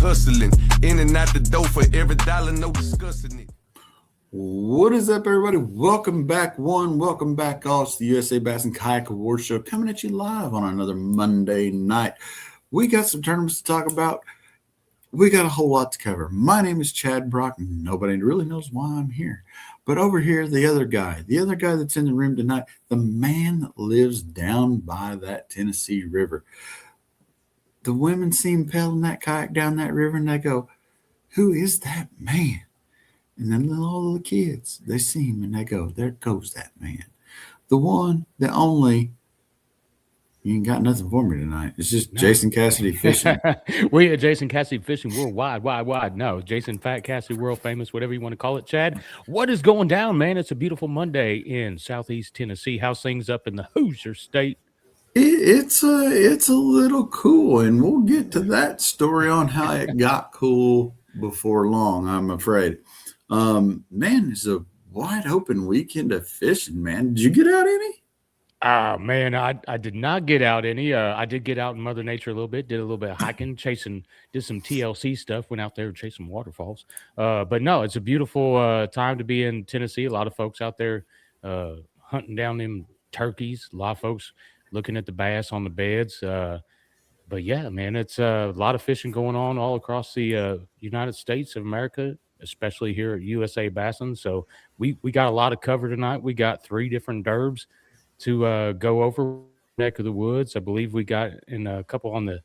hustling. In and out the door for every dollar, no discussing it. What is up, everybody? Welcome back, welcome back all to the USA Bassin Kayak Award Show, coming at you live on another Monday night. We got some tournaments to talk about. We got a whole lot to cover. My name is Chad Brock. Nobody really knows why I'm here. But over here, the other guy that's in the room tonight, the man that lives down by that Tennessee River. The women see him pedaling that kayak down that river, and they go, "Who is that man?" And then all the kids, they see him, and they go, "There goes that man. The one, the only." You ain't got nothing for me tonight. It's just Jason Cassidy fishing. We are Jason Cassidy fishing worldwide, wide. No, Jason Fat Cassidy, world famous, whatever you want to call it. Chad, what is going down, man? It's a beautiful Monday in Southeast Tennessee. How's things up in the Hoosier State? It's a little cool, and we'll get to that story on how it got cool before long, I'm afraid. Man, it's a wide open weekend of fishing, man. Did you get out any? Man, I did not get out any. I did get out in Mother Nature a little bit, did a little bit of hiking, did some TLC stuff, went out there and chased some waterfalls. But no, it's a beautiful time to be in Tennessee. A lot of folks out there hunting down them turkeys. A lot of folks looking at the bass on the beds. But yeah, man, it's a lot of fishing going on all across the United States of America, especially here at USA Bassin. So we got a lot of cover tonight. We got 3 different derbs to go over neck of the woods. I believe we got in a couple on the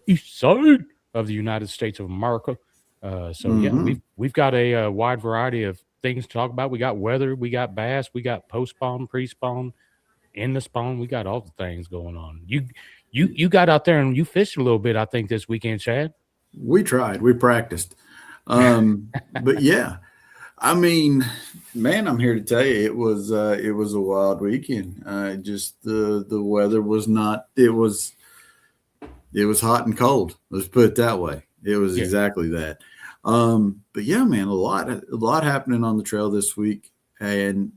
east side of the United States of America. Yeah, we've got a wide variety of things to talk about. We got weather, we got bass, we got post-spawn, pre-spawn, in the spawn. We got all the things going on. You got out there and you fished a little bit, I think, this weekend, Chad. We tried. We practiced. But yeah, I mean, man, I'm here to tell you it was a wild weekend. Just the weather was not. It was hot and cold. Let's put it that way. It was exactly that. But yeah, man, a lot happening on the trail this week, and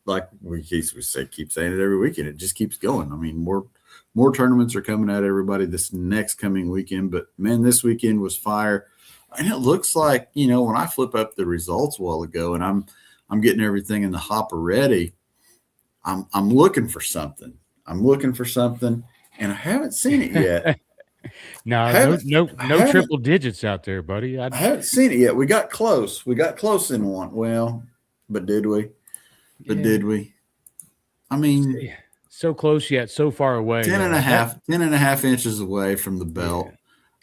like we keep saying it every weekend. It just keeps going. I mean, more tournaments are coming at everybody this next coming weekend. But man, this weekend was fire. And it looks like, when I flip up the results a while ago and I'm getting everything in the hopper ready, I'm looking for something. And I haven't seen it yet. No triple digits out there, buddy. I haven't seen it yet. We got close. In one. Well, but did we? Did we? I mean, so close yet so far away. 10 and a half inches away from the belt.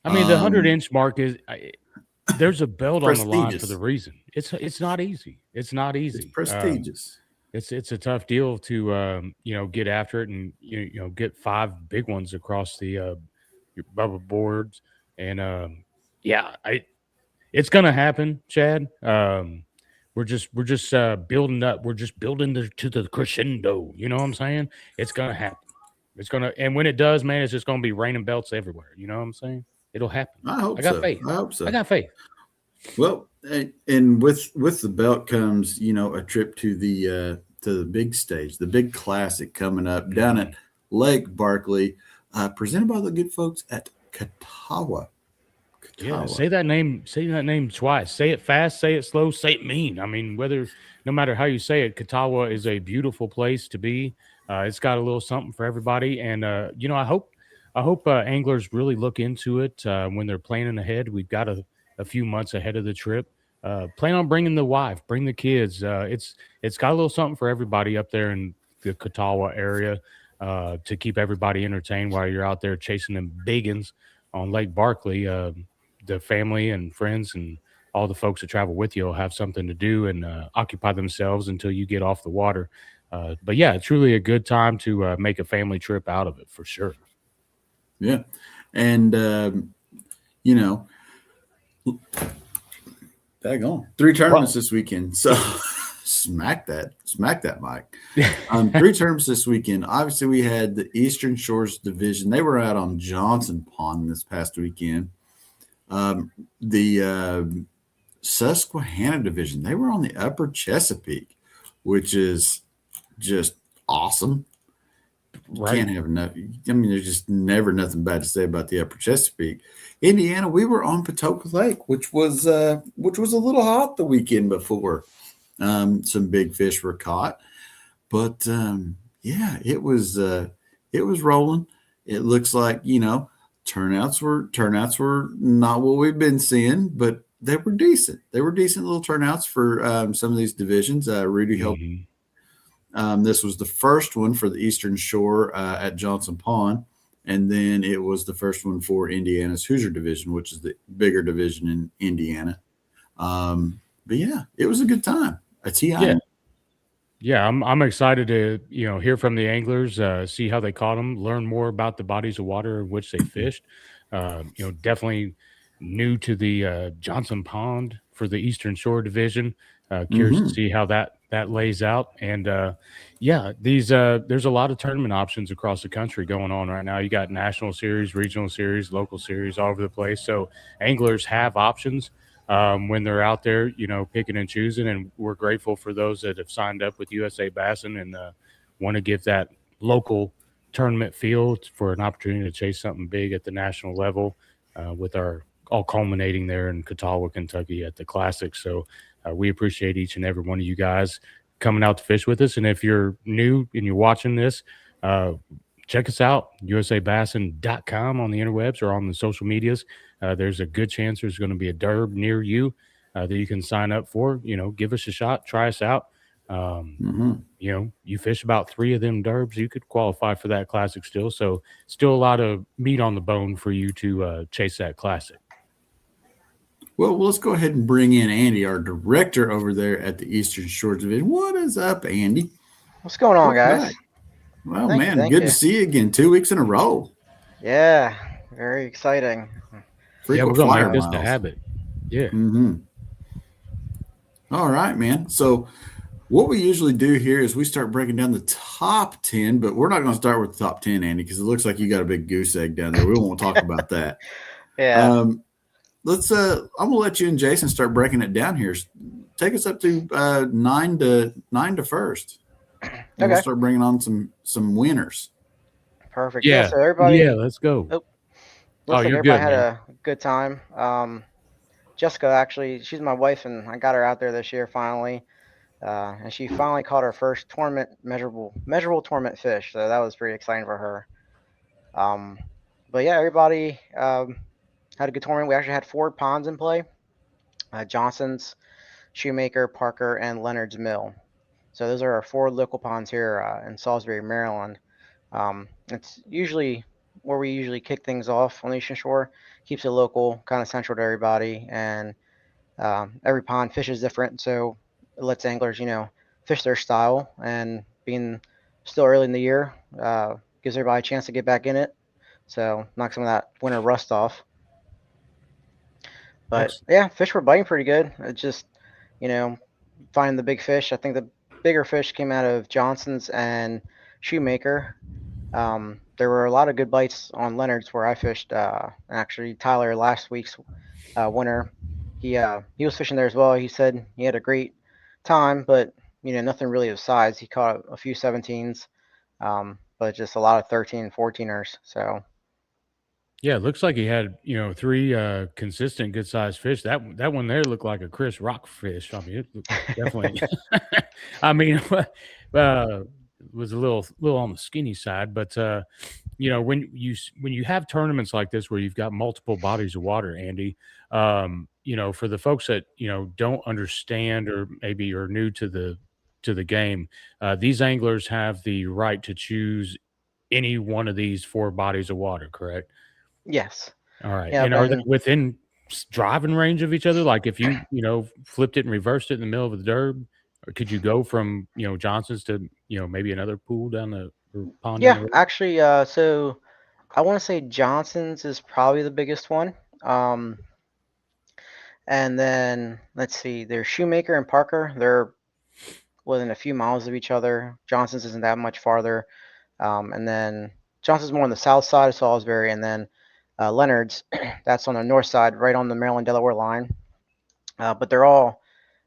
I mean, the 100-inch mark is. There's a belt on the line for the reason. It's not easy. It's not easy. It's prestigious. It's a tough deal to get after it and get 5 big ones across the your bubble boards and it's gonna happen, Chad. We're just building up. We're just building to the crescendo. You know what I'm saying? It's gonna happen. And when it does, man, it's just gonna be raining belts everywhere. You know what I'm saying? It'll happen. I got faith. I got faith. Well, and with the belt comes, a trip to the big stage, the big classic coming up down at Lake Barkley, presented by the good folks at Katawa. Yeah, say that name twice. Say it fast, say it slow, say it mean. I mean, no matter how you say it, Katawa is a beautiful place to be. It's got a little something for everybody, and I hope anglers really look into it when they're planning ahead. We've got a few months ahead of the trip. Plan on bringing the wife, bring the kids. It's got a little something for everybody up there in the Katawa area to keep everybody entertained while you're out there chasing them biggins on Lake Barkley. The family and friends and all the folks that travel with you will have something to do and occupy themselves until you get off the water. But yeah, it's really a good time to make a family trip out of it for sure. Yeah. And, daggone, 3 tournaments this weekend. So smack that mic. 3 tournaments this weekend. Obviously, we had the Eastern Shores Division. They were out on Johnson Pond this past weekend. The Susquehanna Division, they were on the Upper Chesapeake, which is just awesome. You Right. can't have enough. I mean, there's just never nothing bad to say about the Upper Chesapeake. Indiana, we were on Patoka Lake, which was a little hot the weekend before. Some big fish were caught, but yeah, it was rolling. It looks like turnouts were not what we've been seeing, but they were decent. They were decent little turnouts for some of these divisions. Rudy helped. Mhm. This was the first one for the Eastern Shore at Johnson Pond, and then it was the first one for Indiana's Hoosier Division, which is the bigger division in Indiana. But yeah, it was a good time. A Yeah. TI. Yeah, I'm excited to, hear from the anglers, see how they caught them, learn more about the bodies of water in which they fished. Definitely new to the Johnson Pond for the Eastern Shore Division. Curious to Mm-hmm. see how that lays out. And yeah, these there's a lot of tournament options across the country going on right now. You got national series, regional series, local series all over the place. So anglers have options when they're out there, picking and choosing. And we're grateful for those that have signed up with USA Bassin and want to give that local tournament feel for an opportunity to chase something big at the national level with our all culminating there in Catawba, Kentucky at the Classic. So we appreciate each and every one of you guys coming out to fish with us. And if you're new and you're watching this, uh, check us out, usabassin.com on the interwebs or on the social medias. There's a good chance there's going to be a derb near you that you can sign up for. Give us a shot, try us out. Um, Mm-hmm. you fish about 3 of them derbs, you could qualify for that classic still. So still a lot of meat on the bone for you to chase that classic. Well, let's go ahead and bring in Andy, our director over there at the Eastern Shore Division. What is up, Andy? What's going on, Welcome guys? back. Well, Thank you, man, thank good to you. see you again. 2 weeks in a row. Yeah, very exciting. Yeah, we're Frequent going to make flyer So, this a miles. habit. Yeah. Mm-hmm. All right, man. So what we usually do here is we start breaking down the top 10, but we're not going to start with the top 10, Andy, because it looks like you got a big goose egg down there. We won't talk about that. yeah, I'm gonna let you and Jason start breaking it down here. Take us up to nine to first, and we'll okay, start bringing on some winners. perfect. Yeah, Yeah. so everybody, Yeah. Let's go. oh, Oh, looks like you're everybody good, had man. a good time. Jessica, actually, she's my wife, and I got her out there this year finally. And she finally caught her first tournament measurable tournament fish. So that was pretty exciting for her. Um, but yeah, everybody had a good tournament. We actually had 4 ponds in play: Johnson's, Shoemaker, Parker, and Leonard's Mill. So those are our 4 local ponds here in Salisbury, Maryland. It's usually where we usually kick things off on the Eastern Shore. Keeps it local, kind of central to everybody, and every pond fish is different, so it lets anglers, fish their style. And being still early in the year, gives everybody a chance to get back in it. So knock some of that winter rust off. But Excellent. yeah, fish were biting pretty good. It's just, you know, finding the big fish. I think the bigger fish came out of Johnson's and Shoemaker. There were a lot of good bites on Leonard's where I fished. Actually, Tyler last week's winner, he was fishing there as well. He said he had a great time, but nothing really of size. He caught a few 17s, but just a lot of 13 and 14ers. So Yeah, it looks like he had, 3 consistent good sized fish. That one there looked like a Chris Rock fish. I mean, it definitely I mean, uh, was a little on the skinny side, but when you have tournaments like this where you've got multiple bodies of water, Andy, for the folks that, don't understand or maybe are new to the game, these anglers have the right to choose any one of these 4 bodies of water, correct? yes, All right, yeah, and are they and within driving range of each other? Like, if you, flipped it and reversed it in the middle of the derb, or could you go from, Johnson's to, maybe another pool down the or pond down yeah, the road? actually, so I want to say Johnson's is probably the biggest one. Um, and then let's see, there's Shoemaker and Parker. They're within a few miles of each other. Johnson's isn't that much farther. And then Johnson's more on the south side of Salisbury, and then Leonard's, that's on the north side, right on the Maryland Delaware line. But they're all,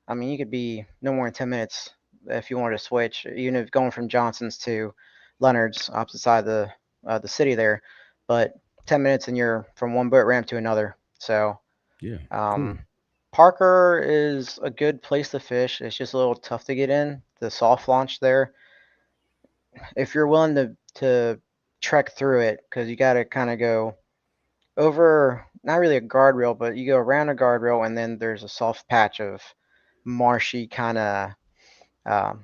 I mean, you could be no more than 10 minutes if you wanted to switch, even if going from Johnson's to Leonard's, opposite side of the city there. But 10 minutes and you're from one boat ramp to another. So Yeah. um, Parker is a good place to fish. It's just a little tough to get in. The soft launch there, if you're willing to trek through it, because you got to kind of go over, not really a guardrail, but you go around a guardrail, and then there's a soft patch of marshy kind of, um,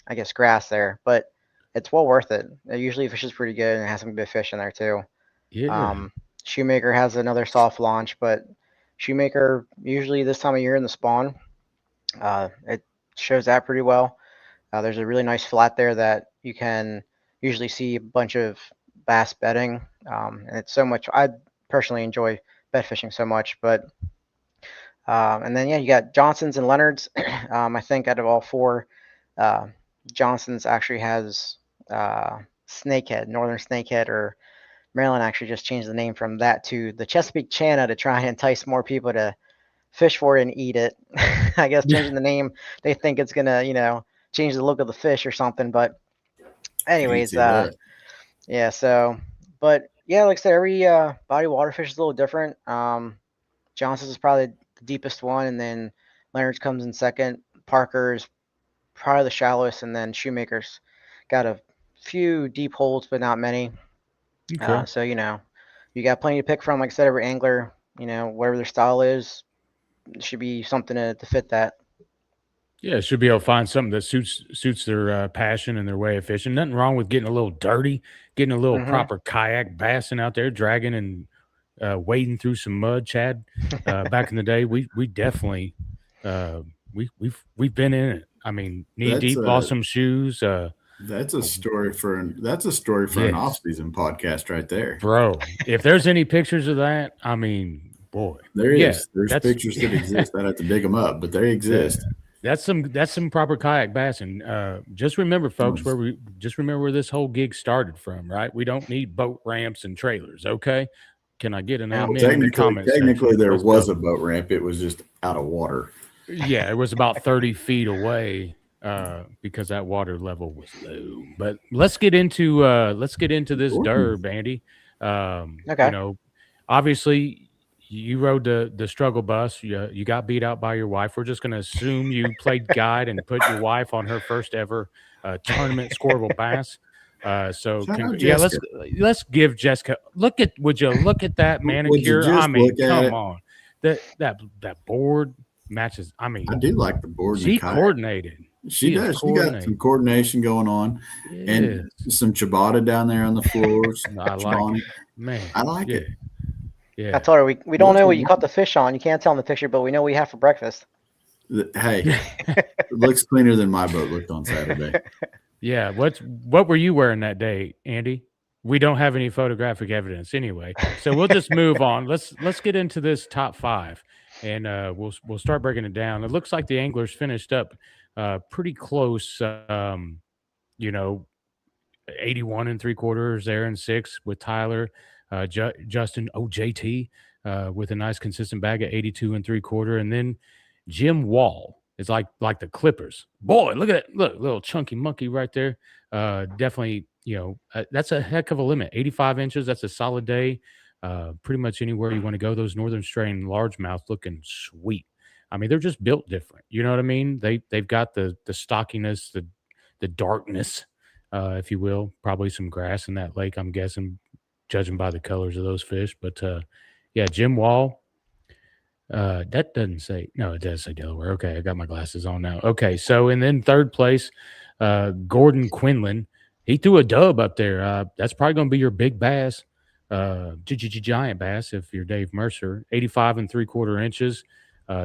I guess, grass there. But it's well worth it. It usually fishes pretty good, and it has some good fish in there too. Yeah. Shoemaker has another soft launch, but Shoemaker usually this time of year in the spawn, it shows that pretty well. There's a really nice flat there that you can usually see a bunch of bass bedding, and it's so much. I personally enjoy bed fishing so much, but and then yeah, you got Johnson's and Leonard's. I think out of all four, uh, Johnson's actually has snakehead, northern snakehead, or Maryland actually just changed the name from that to the Chesapeake Chana to try and entice more people to fish for it and eat it. I guess changing the name, they think it's gonna, change the look of the fish or something. But Can't anyways, see that. yeah. So, but yeah, like I said, every body of water fish is a little different. Johnson's is probably the deepest one, and then Leonard's comes in second. Parker's probably the shallowest, and then Shoemaker's got a few deep holes, but not many. Okay. So you got plenty to pick from. Like I said, every angler, whatever their style is, should be something to fit that. Yeah, should be able to find something that suits their passion and their way of fishing. Nothing wrong with getting a little dirty, getting a little Hmm. proper kayak bassing out there, dragging and wading through some mud. Chad, back in the day, we definitely we've been in it. I mean, knee That's deep, lost some shoes. That's a story for an Yes. off-season podcast right there. Bro, if there's any pictures of that, I mean, boy, There is. yeah, There's pictures that exist. I'd have to dig them up, but they exist. That's some proper kayak bassing. Just remember, folks, where this whole gig started from, right? We don't need boat ramps and trailers, okay? Can I get an Yeah. amen in the comment section? Technically, there Let's was go. a boat ramp. It was just out of water. Yeah, it was about 30 feet away because that water level was low. But let's get into this derb, Andy. Okay. Obviously you rode the struggle bus. You got beat out by your wife. We're just going to assume you played guide and put your wife on her first ever tournament scoreable bass. So Shout out yeah, Jessica. let's give Jessica. Would you look at that Would you manicure? just I mean, look at come it? on, that board matches. I mean, I do like the board. she and the kayak. coordinated. She does. She got some coordination going on, and some ciabatta down there on the floors. I like it, man. I like it. I Yeah. told her we don't know what you caught the fish on. You can't tell in the picture, but we know what you have for breakfast. Hey, it looks cleaner than my boat looked on Saturday. Yeah. What were you wearing that day, Andy? We don't have any photographic evidence anyway, so we'll just move on. Let's get into this top five, and we'll start breaking it down. It looks like the anglers finished up pretty close. 81 and 3/4 there in six with Tyler, Justin JT with a nice consistent bag at 82 and 3/4, and then Jim Wall is like the Clippers. Boy, look at that, look, little chunky monkey right there. Definitely, that's a heck of a limit. 85 inches, that's a solid day. Pretty much anywhere you want to go. Those Northern Strain largemouth looking sweet. I mean, they're just built different. You know what I mean? They've got the stockiness, the darkness, if you will. Probably some grass in that lake, I'm guessing, judging by the colors of those fish. But yeah, Jim Wall. That doesn't say, no, it does say Delaware. Okay, I got my glasses on now. Okay, so and then third place, Gordon Quinlan. He threw a dub up there. That's probably going to be your big bass, giant bass if you're Dave Mercer. 85 and 3/4 inches,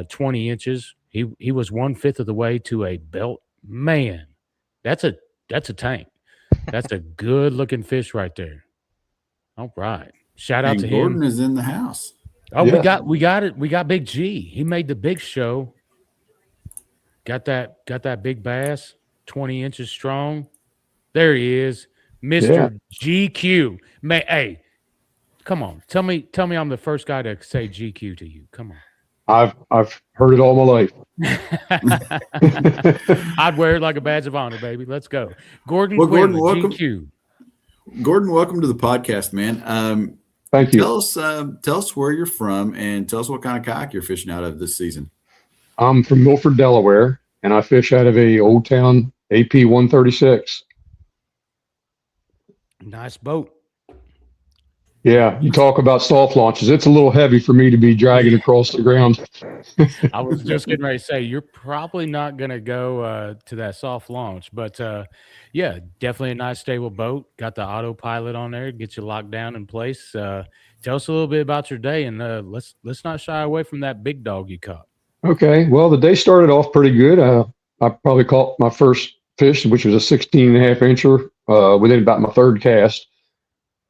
20 inches. He was 1/5 of the way to a belt. Man, that's a tank. That's a good looking fish right there. All right, shout out And to Gordon him. is in the house. Oh, Yeah. we got it. We got Big G. He made the big show. Got that big bass, 20 inches strong. There he is, Mr. GQ. Hey, come on. Tell me I'm the first guy to say GQ to you. Come on. I've heard it all my life. I'd wear it like a badge of honor, baby. Let's go. Gordon Well, Gordon, Quinlan, welcome. GQ. Gordon, welcome to the podcast, man. Thank you. Tell us where you're from and tell us what kind of kayak you're fishing out of this season. I'm from Milford, Delaware, and I fish out of a Old Town AP 136. Nice boat. Yeah, you talk about soft launches. It's a little heavy for me to be dragging across the ground. I was just getting ready to say, you're probably not going to go to that soft launch, but yeah, definitely a nice stable boat. Got the autopilot on there, get you locked down in place. Tell us a little bit about your day, and let's not shy away from that big dog you caught. Okay, well, the day started off pretty good. I probably caught my first fish, which was a 16 and a half incher within about my third cast.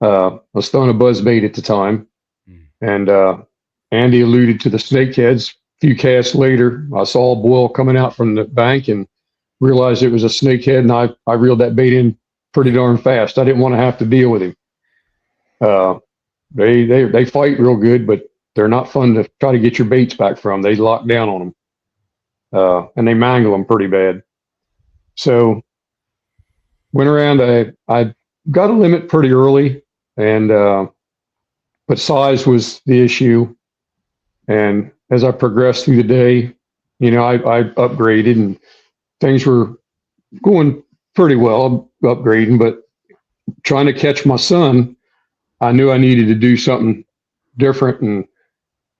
I was throwing a buzz bait at the time, and Andy alluded to the snakeheads. A few casts later, I saw a boil coming out from the bank and realized it was a snakehead, and I reeled that bait in pretty darn fast. I didn't want to have to deal with him. They fight real good, but they're not fun to try to get your baits back from. They lock down on them, and they mangle them pretty bad. So went around. I got a limit pretty early. And, but size was the issue. And as I progressed through the day, you know, I upgraded and things were going pretty well upgrading, but trying to catch my son, I knew I needed to do something different. And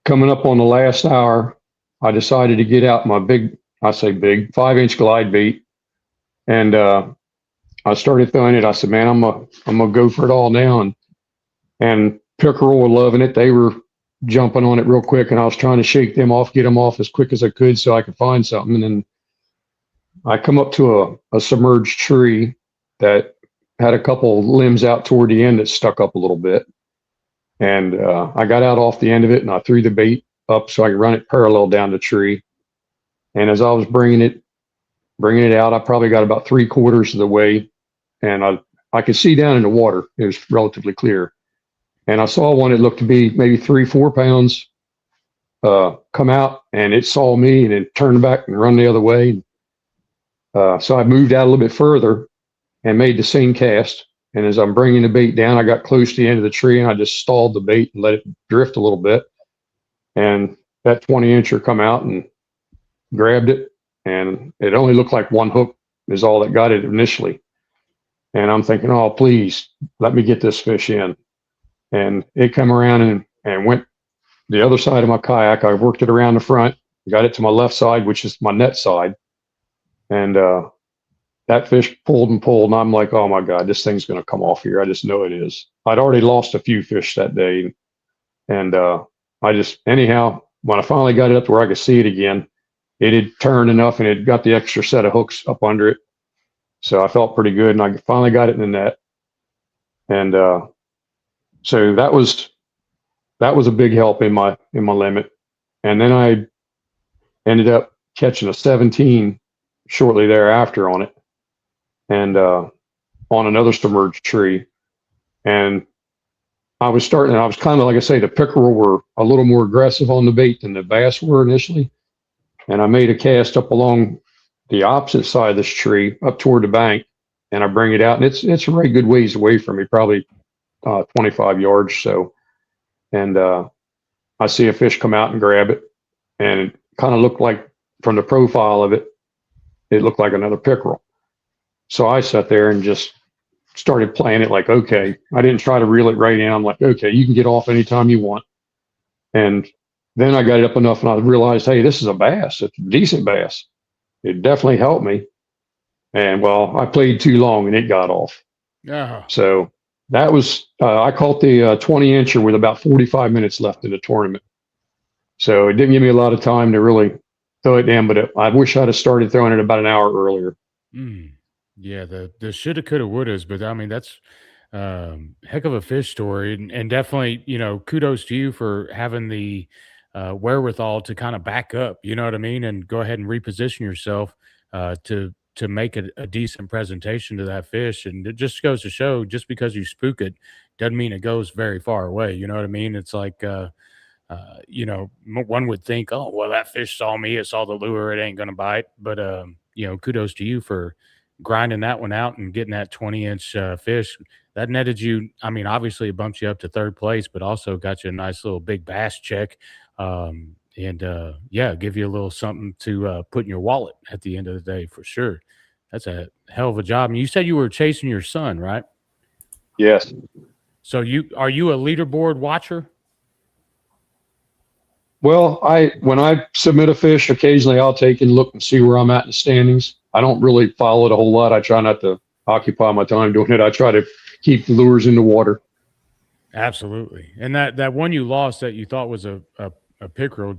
coming up on the last hour, I decided to get out my big 5-inch glide bait. And, I started throwing it. I said, man, I'm gonna go for it all now. And pickerel were loving it. They were jumping on it real quick, and I was trying to shake them off, get them off as quick as I could so I could find something. And then I come up to a submerged tree that had a couple limbs out toward the end that stuck up a little bit. And I got out off the end of it, and I threw the bait up so I could run it parallel down the tree. And as I was bringing it out, I probably got about 3/4 of the way, and I could see down in the water. It was relatively clear. And I saw one that looked to be maybe 3-4 pounds come out, and it saw me and it turned back and run the other way. So I moved out a little bit further and made the same cast. And as I'm bringing the bait down, I got close to the end of the tree, and I just stalled the bait and let it drift a little bit. And that 20-incher come out and grabbed it. And it only looked like one hook is all that got it initially. And I'm thinking, oh, please let me get this fish in. And it come around and went the other side of my kayak. I worked it around the front, got it to my left side, which is my net side. And that fish pulled and pulled. And I'm like, oh my God, this thing's going to come off here. I just know it is. I'd already lost a few fish that day. And anyhow, when I finally got it up to where I could see it again, it had turned enough and it got the extra set of hooks up under it. So I felt pretty good, and I finally got it in the net. And so that was a big help in my limit. And then I ended up catching a 17 shortly thereafter on it, and on another submerged tree. And I was kind of, like I say, the pickerel were a little more aggressive on the bait than the bass were initially. And I made a cast up along the opposite side of this tree up toward the bank, and I bring it out, and it's a very good ways away from me, probably 25 yards or so. And I see a fish come out and grab it, and it kind of looked like, from the profile of it, it looked like another pickerel. So I sat there and just started playing it like, okay. I didn't try to reel it right in. I'm like, okay, you can get off anytime you want. And then I got it up enough, and I realized, hey, this is a bass. It's a decent bass. It definitely helped me. And well, I played too long and it got off. Yeah. So that was, I caught the 20-incher with about 45 minutes left in the tournament. So it didn't give me a lot of time to really throw it down, but I wish I'd have started throwing it about an hour earlier. Yeah, the shoulda, coulda, wouldas, but I mean, that's heck of a fish story. And definitely, you know, kudos to you for having the wherewithal to kind of back up, you know what I mean, and go ahead and reposition yourself to make a decent presentation to that fish. And it just goes to show, just because you spook it doesn't mean it goes very far away. You know what I mean? It's like you know, one would think, oh, well, that fish saw me. It saw the lure. It ain't going to bite. But, you know, kudos to you for grinding that one out and getting that 20-inch fish. That netted you. I mean, obviously it bumps you up to third place, but also got you a nice little big bass check. Yeah, give you a little something to put in your wallet at the end of the day for sure. That's a hell of a job. And you said you were chasing your son, right? Yes. So are you a leaderboard watcher? Well, when I submit a fish, occasionally I'll take and look and see where I'm at in the standings. I don't really follow it a whole lot. I try not to occupy my time doing it. I try to keep the lures in the water. Absolutely. And that one you lost that you thought was a pickerel,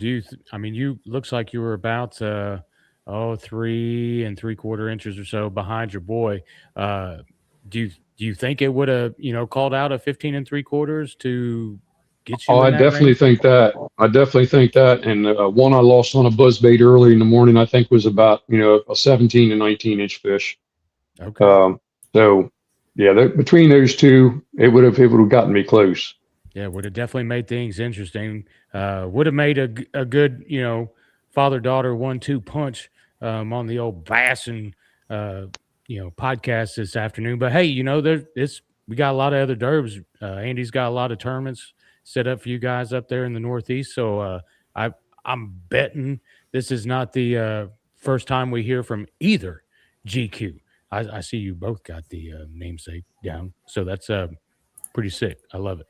I mean, you looks like you were about 3 3/4 inches or so behind your boy. Do you think it would have, you know, called out a 15 3/4 to get you? Oh, I definitely think that. And one I lost on a buzzbait early in the morning, I think was about, you know, a 17 to 19-inch fish. Okay. So yeah, between those two, it would have gotten me close. Yeah, would have definitely made things interesting. Would have made a good, you know, father-daughter 1-2 punch on the old Bassin, you know, podcast this afternoon. But hey, you know, we got a lot of other derbs. Andy's got a lot of tournaments set up for you guys up there in the Northeast. So I'm betting this is not the first time we hear from either GQ. I see you both got the namesake down, so that's pretty sick. I love it.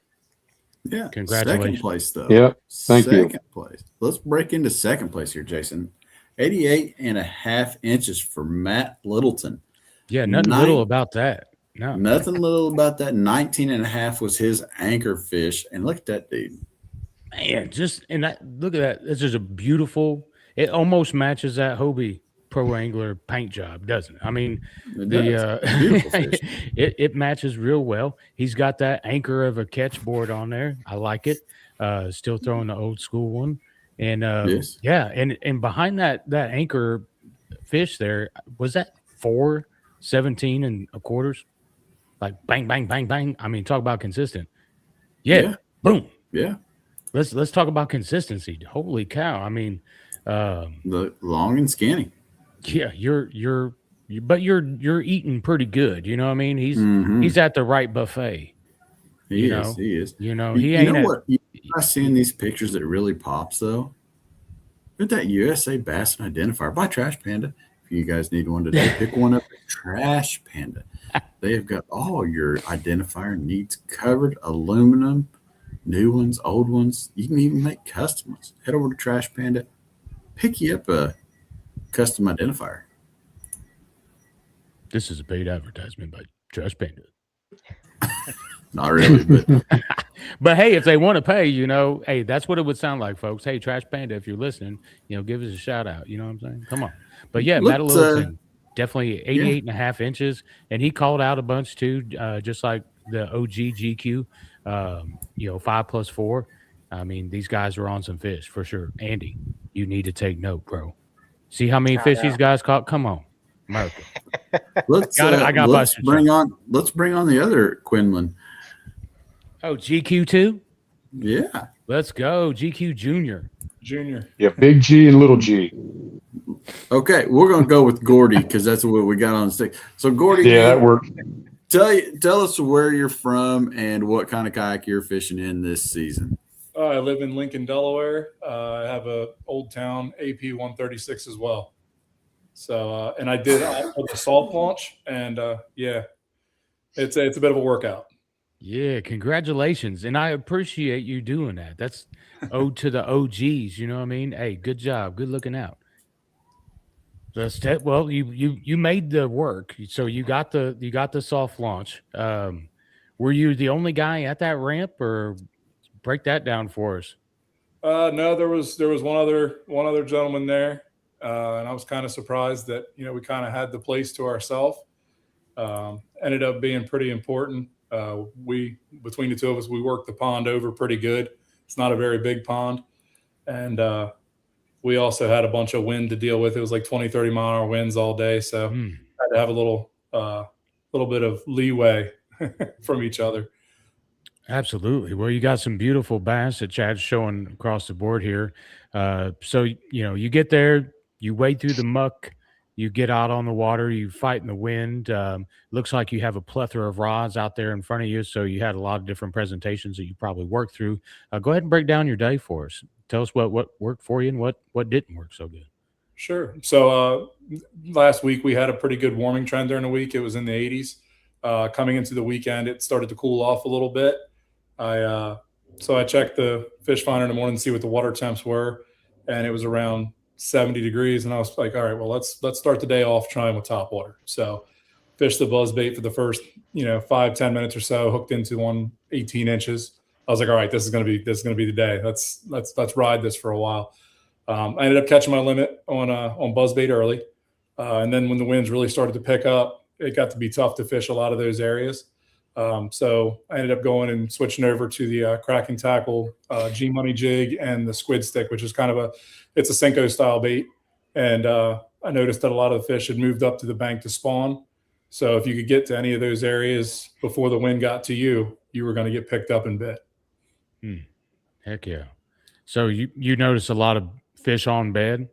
Yeah. Congratulations. Second place, though. Yeah. Thank you. Second place. Let's break into second place here, Jason. 88.5 inches for Matt Littleton. Yeah, nothing little about that. No. Nothing little about that. 19.5 was his anchor fish. And look at that dude. Man, look at that. This is a beautiful, it almost matches that Hobie Pro Angler paint job, doesn't it? I mean, it matches real well. He's got that anchor of a catch board on there. I like it. Still throwing the old school one. And Yes. yeah, and behind that anchor fish there, was that 4 17 1/4? Like bang, bang, bang, bang. I mean, talk about consistent. Yeah. Boom. Yeah. Let's talk about consistency. Holy cow. I mean, The long and skinny. yeah, you're eating pretty good. You know what I mean? He's at the right buffet. He is. You know, what? You know, seeing these pictures that really pops though. Look at that USA Bassin identifier by Trash Panda. If you guys need one today, pick one up at Trash Panda. They have got all your identifier needs covered. Aluminum, new ones, old ones. You can even make custom ones. Head over to Trash Panda. Pick you up a custom identifier. This is a paid advertisement by Trash Panda. Not really, but but hey, if they want to pay, you know, hey, that's what it would sound like, folks. Hey, Trash Panda, if you're listening, you know, give us a shout out. You know what I'm saying? Come on. But yeah, Matt Littleton, definitely 88.5 inches, and he called out a bunch too, just like the OG GQ, you know, 5+4. I mean, these guys are on some fish for sure. Andy, you need to take note, bro. See how many fish these guys caught? Come on, America. let's bring on the other Quinlan. Oh, GQ2? Yeah. Let's go. GQ Junior. Yeah, big G and little G. Okay, we're gonna go with Gordy because that's what we got on the stick. So Gordy, Yeah, that worked. Tell us where you're from and what kind of kayak you're fishing in this season. I live in Lincoln, Delaware. I have a Old Town AP 136 as well. So, and I did also the salt launch, and yeah, it's a bit of a workout. Yeah, congratulations. And I appreciate you doing that. That's ode to the OGs, you know what I mean? Hey, good job. Good looking out. Well, you made the work. So you got the soft launch. Were you the only guy at that ramp, or break that down for us? No, there was one other gentleman there, and I was kind of surprised that, you know, we kind of had the place to ourselves. Ended up being pretty important. Between the two of us, we worked the pond over pretty good. It's not a very big pond, and we also had a bunch of wind to deal with. It was like 20, 30 mile an hour winds all day, so had to have a little bit of leeway from each other. Absolutely. Well, you got some beautiful bass that Chad's showing across the board here. So, you get there, you wade through the muck, you get out on the water, you fight in the wind. Looks like you have a plethora of rods out there in front of you. So, you had a lot of different presentations that you probably worked through. Go ahead and break down your day for us. Tell us what worked for you and what didn't work so good. Sure. So last week we had a pretty good warming trend during the week. It was in the 80s. Coming into the weekend, it started to cool off a little bit. So I checked the fish finder in the morning to see what the water temps were, and it was around 70 degrees. And I was like, all right, well, let's start the day off trying with top water. So fished the buzz bait for the first 5-10 minutes or so, hooked into one 18 inches. I was like, all right, this is gonna be the day. Let's ride this for a while. I ended up catching my limit on buzzbait early, and then when the winds really started to pick up, it got to be tough to fish a lot of those areas. So I ended up going and switching over to the cracking tackle, G Money jig, and the squid stick, which is kind of it's a Senko style bait. And I noticed that a lot of the fish had moved up to the bank to spawn. So if you could get to any of those areas before the wind got to you, you were going to get picked up and bit. Heck yeah. So you noticed a lot of fish on bed?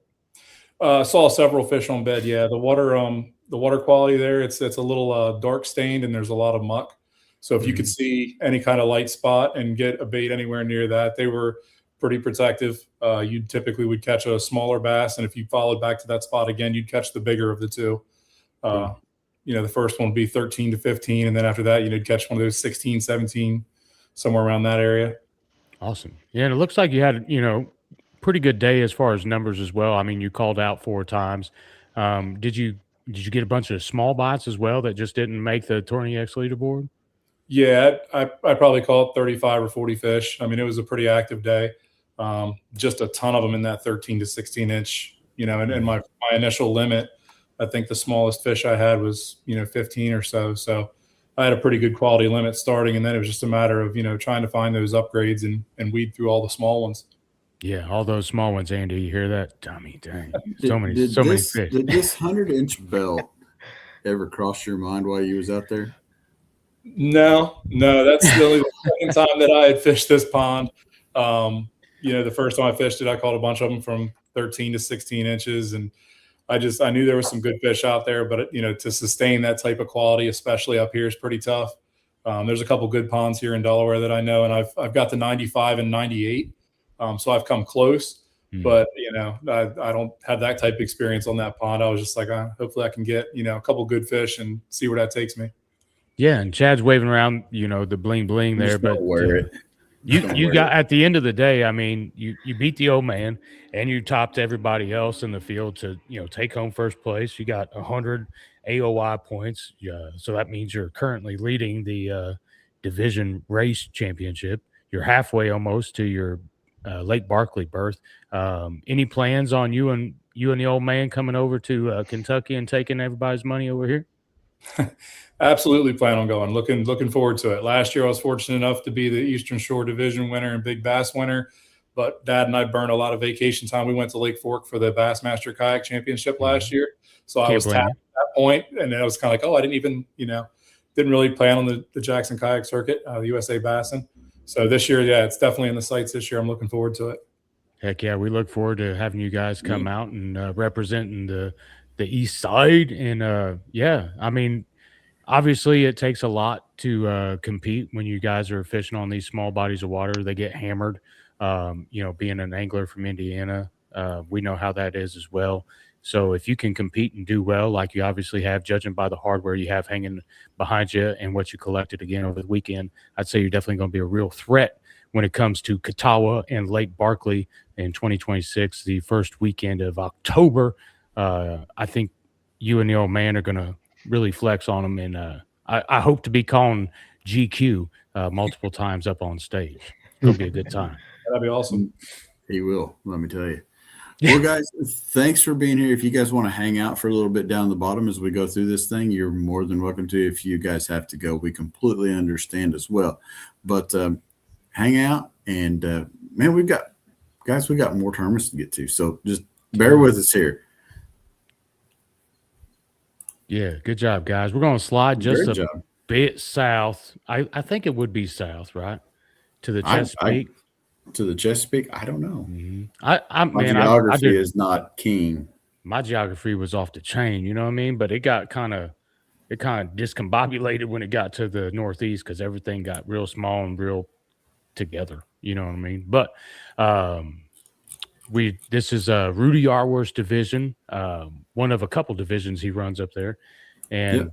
Saw several fish on bed. Yeah, the water quality there, it's a little dark stained, and there's a lot of muck. So if you could see any kind of light spot and get a bait anywhere near that, they were pretty protective. You typically would catch a smaller bass, and if you followed back to that spot again, you'd catch the bigger of the two. The first one would be 13 to 15, and then after that, you'd catch one of those 16, 17, somewhere around that area. Awesome. Yeah, and it looks like you had, pretty good day as far as numbers as well. I mean, you called out 4 times. Did you get a bunch of small bites as well that just didn't make the Tourney X leaderboard? Yeah, I probably caught 35 or 40 fish. I mean, it was a pretty active day. Just a ton of them in that 13 to 16 inch, and my initial limit, I think the smallest fish I had was, 15 or so. So I had a pretty good quality limit starting, and then it was just a matter of, trying to find those upgrades and weed through all the small ones. Yeah, all those small ones, Andy. You hear that? Dummy, dang. So many fish. Did this 100-inch belt ever cross your mind while you was out there? No, that's the second time that I had fished this pond. The first time I fished it, I caught a bunch of them from 13 to 16 inches. And I knew there was some good fish out there, but to sustain that type of quality, especially up here, is pretty tough. There's a couple good ponds here in Delaware that I know, and I've got the 95 and 98. So I've come close, but I don't have that type of experience on that pond. I was just like, hopefully I can get, a couple good fish and see where that takes me. Yeah. And Chad's waving around, the bling bling there, but wear it. You got, at the end of the day, I mean, you beat the old man and you topped everybody else in the field to, take home first place. You got 100 AOI points. So that means you're currently leading the division race championship. You're halfway almost to your Lake Barkley berth. Any plans on you and the old man coming over to Kentucky and taking everybody's money over here? Absolutely plan on going. Looking forward to it. Last year I was fortunate enough to be the Eastern Shore Division winner and Big Bass winner, but Dad and I burned a lot of vacation time. We went to Lake Fork for the Bassmaster Kayak Championship last year, so I was tapped at that point, and then I was kind of like, I didn't even didn't really plan on the Jackson Kayak Circuit, the USA Bassin. So this year, yeah, it's definitely in the sights this year. I'm looking forward to it. Heck yeah, we look forward to having you guys come out and representing the East Side. And I mean, obviously it takes a lot to compete when you guys are fishing on these small bodies of water. They get hammered. Being an angler from Indiana, we know how that is as well. So if you can compete and do well, like you obviously have, judging by the hardware you have hanging behind you and what you collected again over the weekend, I'd say you're definitely going to be a real threat when it comes to Catawba and Lake Barkley in 2026, the first weekend of October. I think you and the old man are going to really flex on them, and I hope to be calling GQ multiple times up on stage. It'll be a good time. That'd be awesome. He will, let me tell you. Well, guys, thanks for being here. If you guys want to hang out for a little bit down the bottom as we go through this thing, you're more than welcome to. If you guys have to go, we completely understand as well. But hang out, and man, we got more tournaments to get to. So just bear with us here. Yeah, good job, guys. We're going to slide just bit south. I think it would be south, right? To the Chesapeake. To the Chesapeake, I don't know. My Geography is not keen. My geography was off the chain, you know what I mean? But it got kind of discombobulated when it got to the Northeast because everything got real small and real together, you know what I mean? But this is Rudy Arworth's division, one of a couple divisions he runs up there, and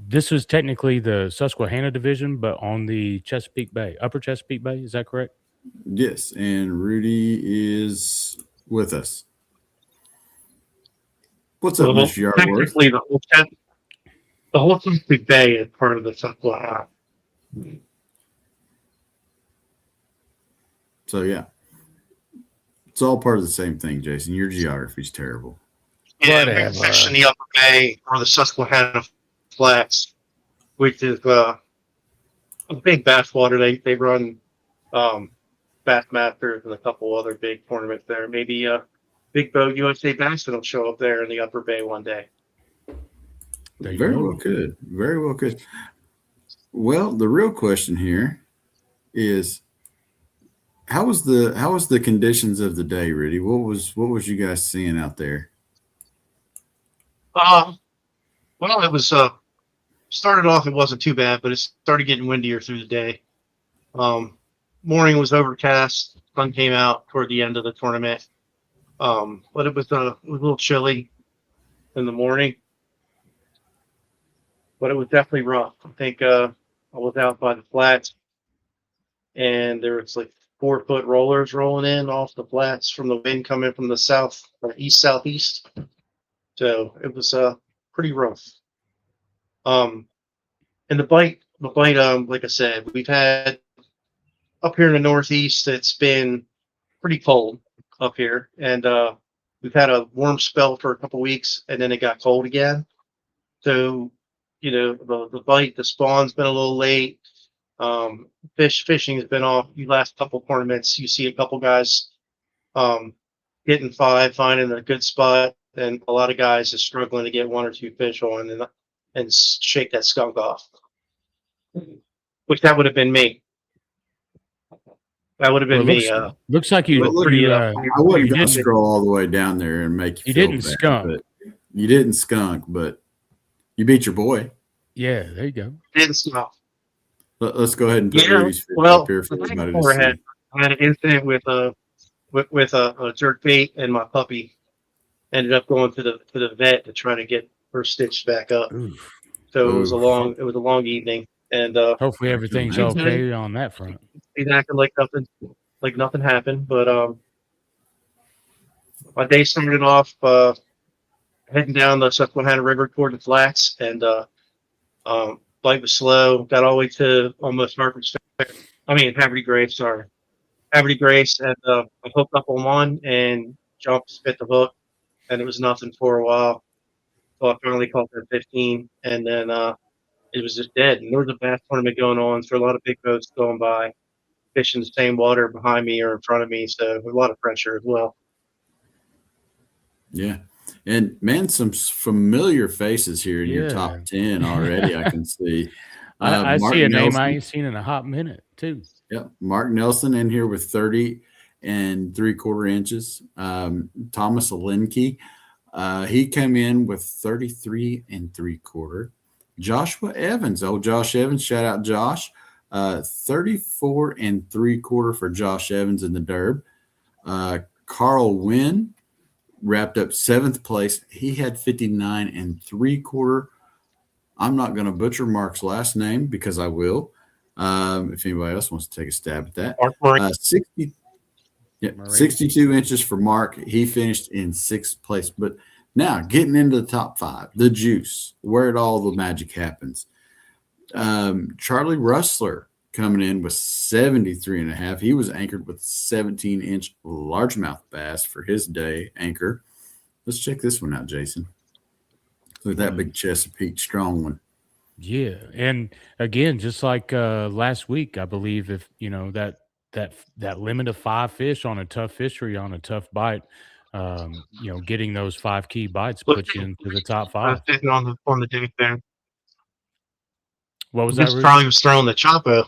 this was technically the Susquehanna division, but on the Chesapeake Bay, Upper Chesapeake Bay. Is that correct? Yes, and Rudy is with us. What's up, Mr. Arworth? Technically, the whole Chesapeake Bay is part of the Susquehanna. So yeah, it's all part of the same thing, Jason. Your geography's terrible. Yeah, we fish in the Upper Bay or the Susquehanna Flats, which is a big bass water. They run Bass Masters and a couple other big tournaments there. Maybe Big Boat USA Bassin will show up there in the Upper Bay one day. Very well could. Very well could. Well, the real question here is how was the conditions of the day, Rudy? What was you guys seeing out there? Well, it was started off, it wasn't too bad, but it started getting windier through the day. Morning was overcast, sun came out toward the end of the tournament. But it was a little chilly in the morning. But it was definitely rough. I think I was out by the flats and there was like 4-foot rollers rolling in off the flats from the wind coming from the south or east southeast. So it was pretty rough. And the bite, like I said, we've had up here in the Northeast, it's been pretty cold up here, and we've had a warm spell for a couple weeks, and then it got cold again. So, the bite, the spawn's been a little late. Fishing has been off. The last couple tournaments, you see a couple guys getting 5, finding a good spot, and a lot of guys are struggling to get 1 or 2 fish on and shake that skunk off. Which that would have been me. That would have been me. Looks like you. I wasn't going to scroll all the way down there and make you. You didn't skunk. But you didn't skunk, but you beat your boy. Yeah, there you go. Didn't skunk. Let's go ahead and put Rudy's fish up here for everybody to see. I had an incident with a jerk bait and my puppy. Ended up going to the vet to try to get her stitched back up. Oof. So it was a long evening, and hopefully everything's okay on that front. He's acting like nothing happened, but my day started off heading down the Susquehanna River toward the flats, and bite was slow. Got all the way to almost Haverty Grace. Sorry, Haverty Grace, and I hooked up on one and jumped, spit the hook, and it was nothing for a while. So I finally caught that 15, and then it was just dead. And there was a bass tournament going on, so a lot of big boats going by, fishing the same water behind me or in front of me, so a lot of pressure as well. Yeah. And, man, some familiar faces here in your top 10 already, I can see. I see a name I ain't seen in a hot minute, too. Yep. Mark Nelson in here with 30 3/4 inches. Thomas Alinke, he came in with 33 3/4. Joshua Evans, Josh Evans, shout out Josh. 34 3/4 for Josh Evans in the Derb. Carl Wynn wrapped up 7th place. He had 59 3/4. I'm not going to butcher Mark's last name because I will. If anybody else wants to take a stab at that. 62 inches for Mark. He finished in 6th place. But now getting into the top 5, the juice, where all the magic happens. Charlie Rustler coming in with 73.5. He was anchored with 17-inch largemouth bass for his day anchor. Let's check this one out, Jason. Look at that big Chesapeake strong one. Yeah, and again, just like last week, I believe if that limit of 5 fish on a tough fishery on a tough bite, getting those 5 key bites puts you into the top 5. On the day there. What was that? This Rudy? probably was throwing the Chapo.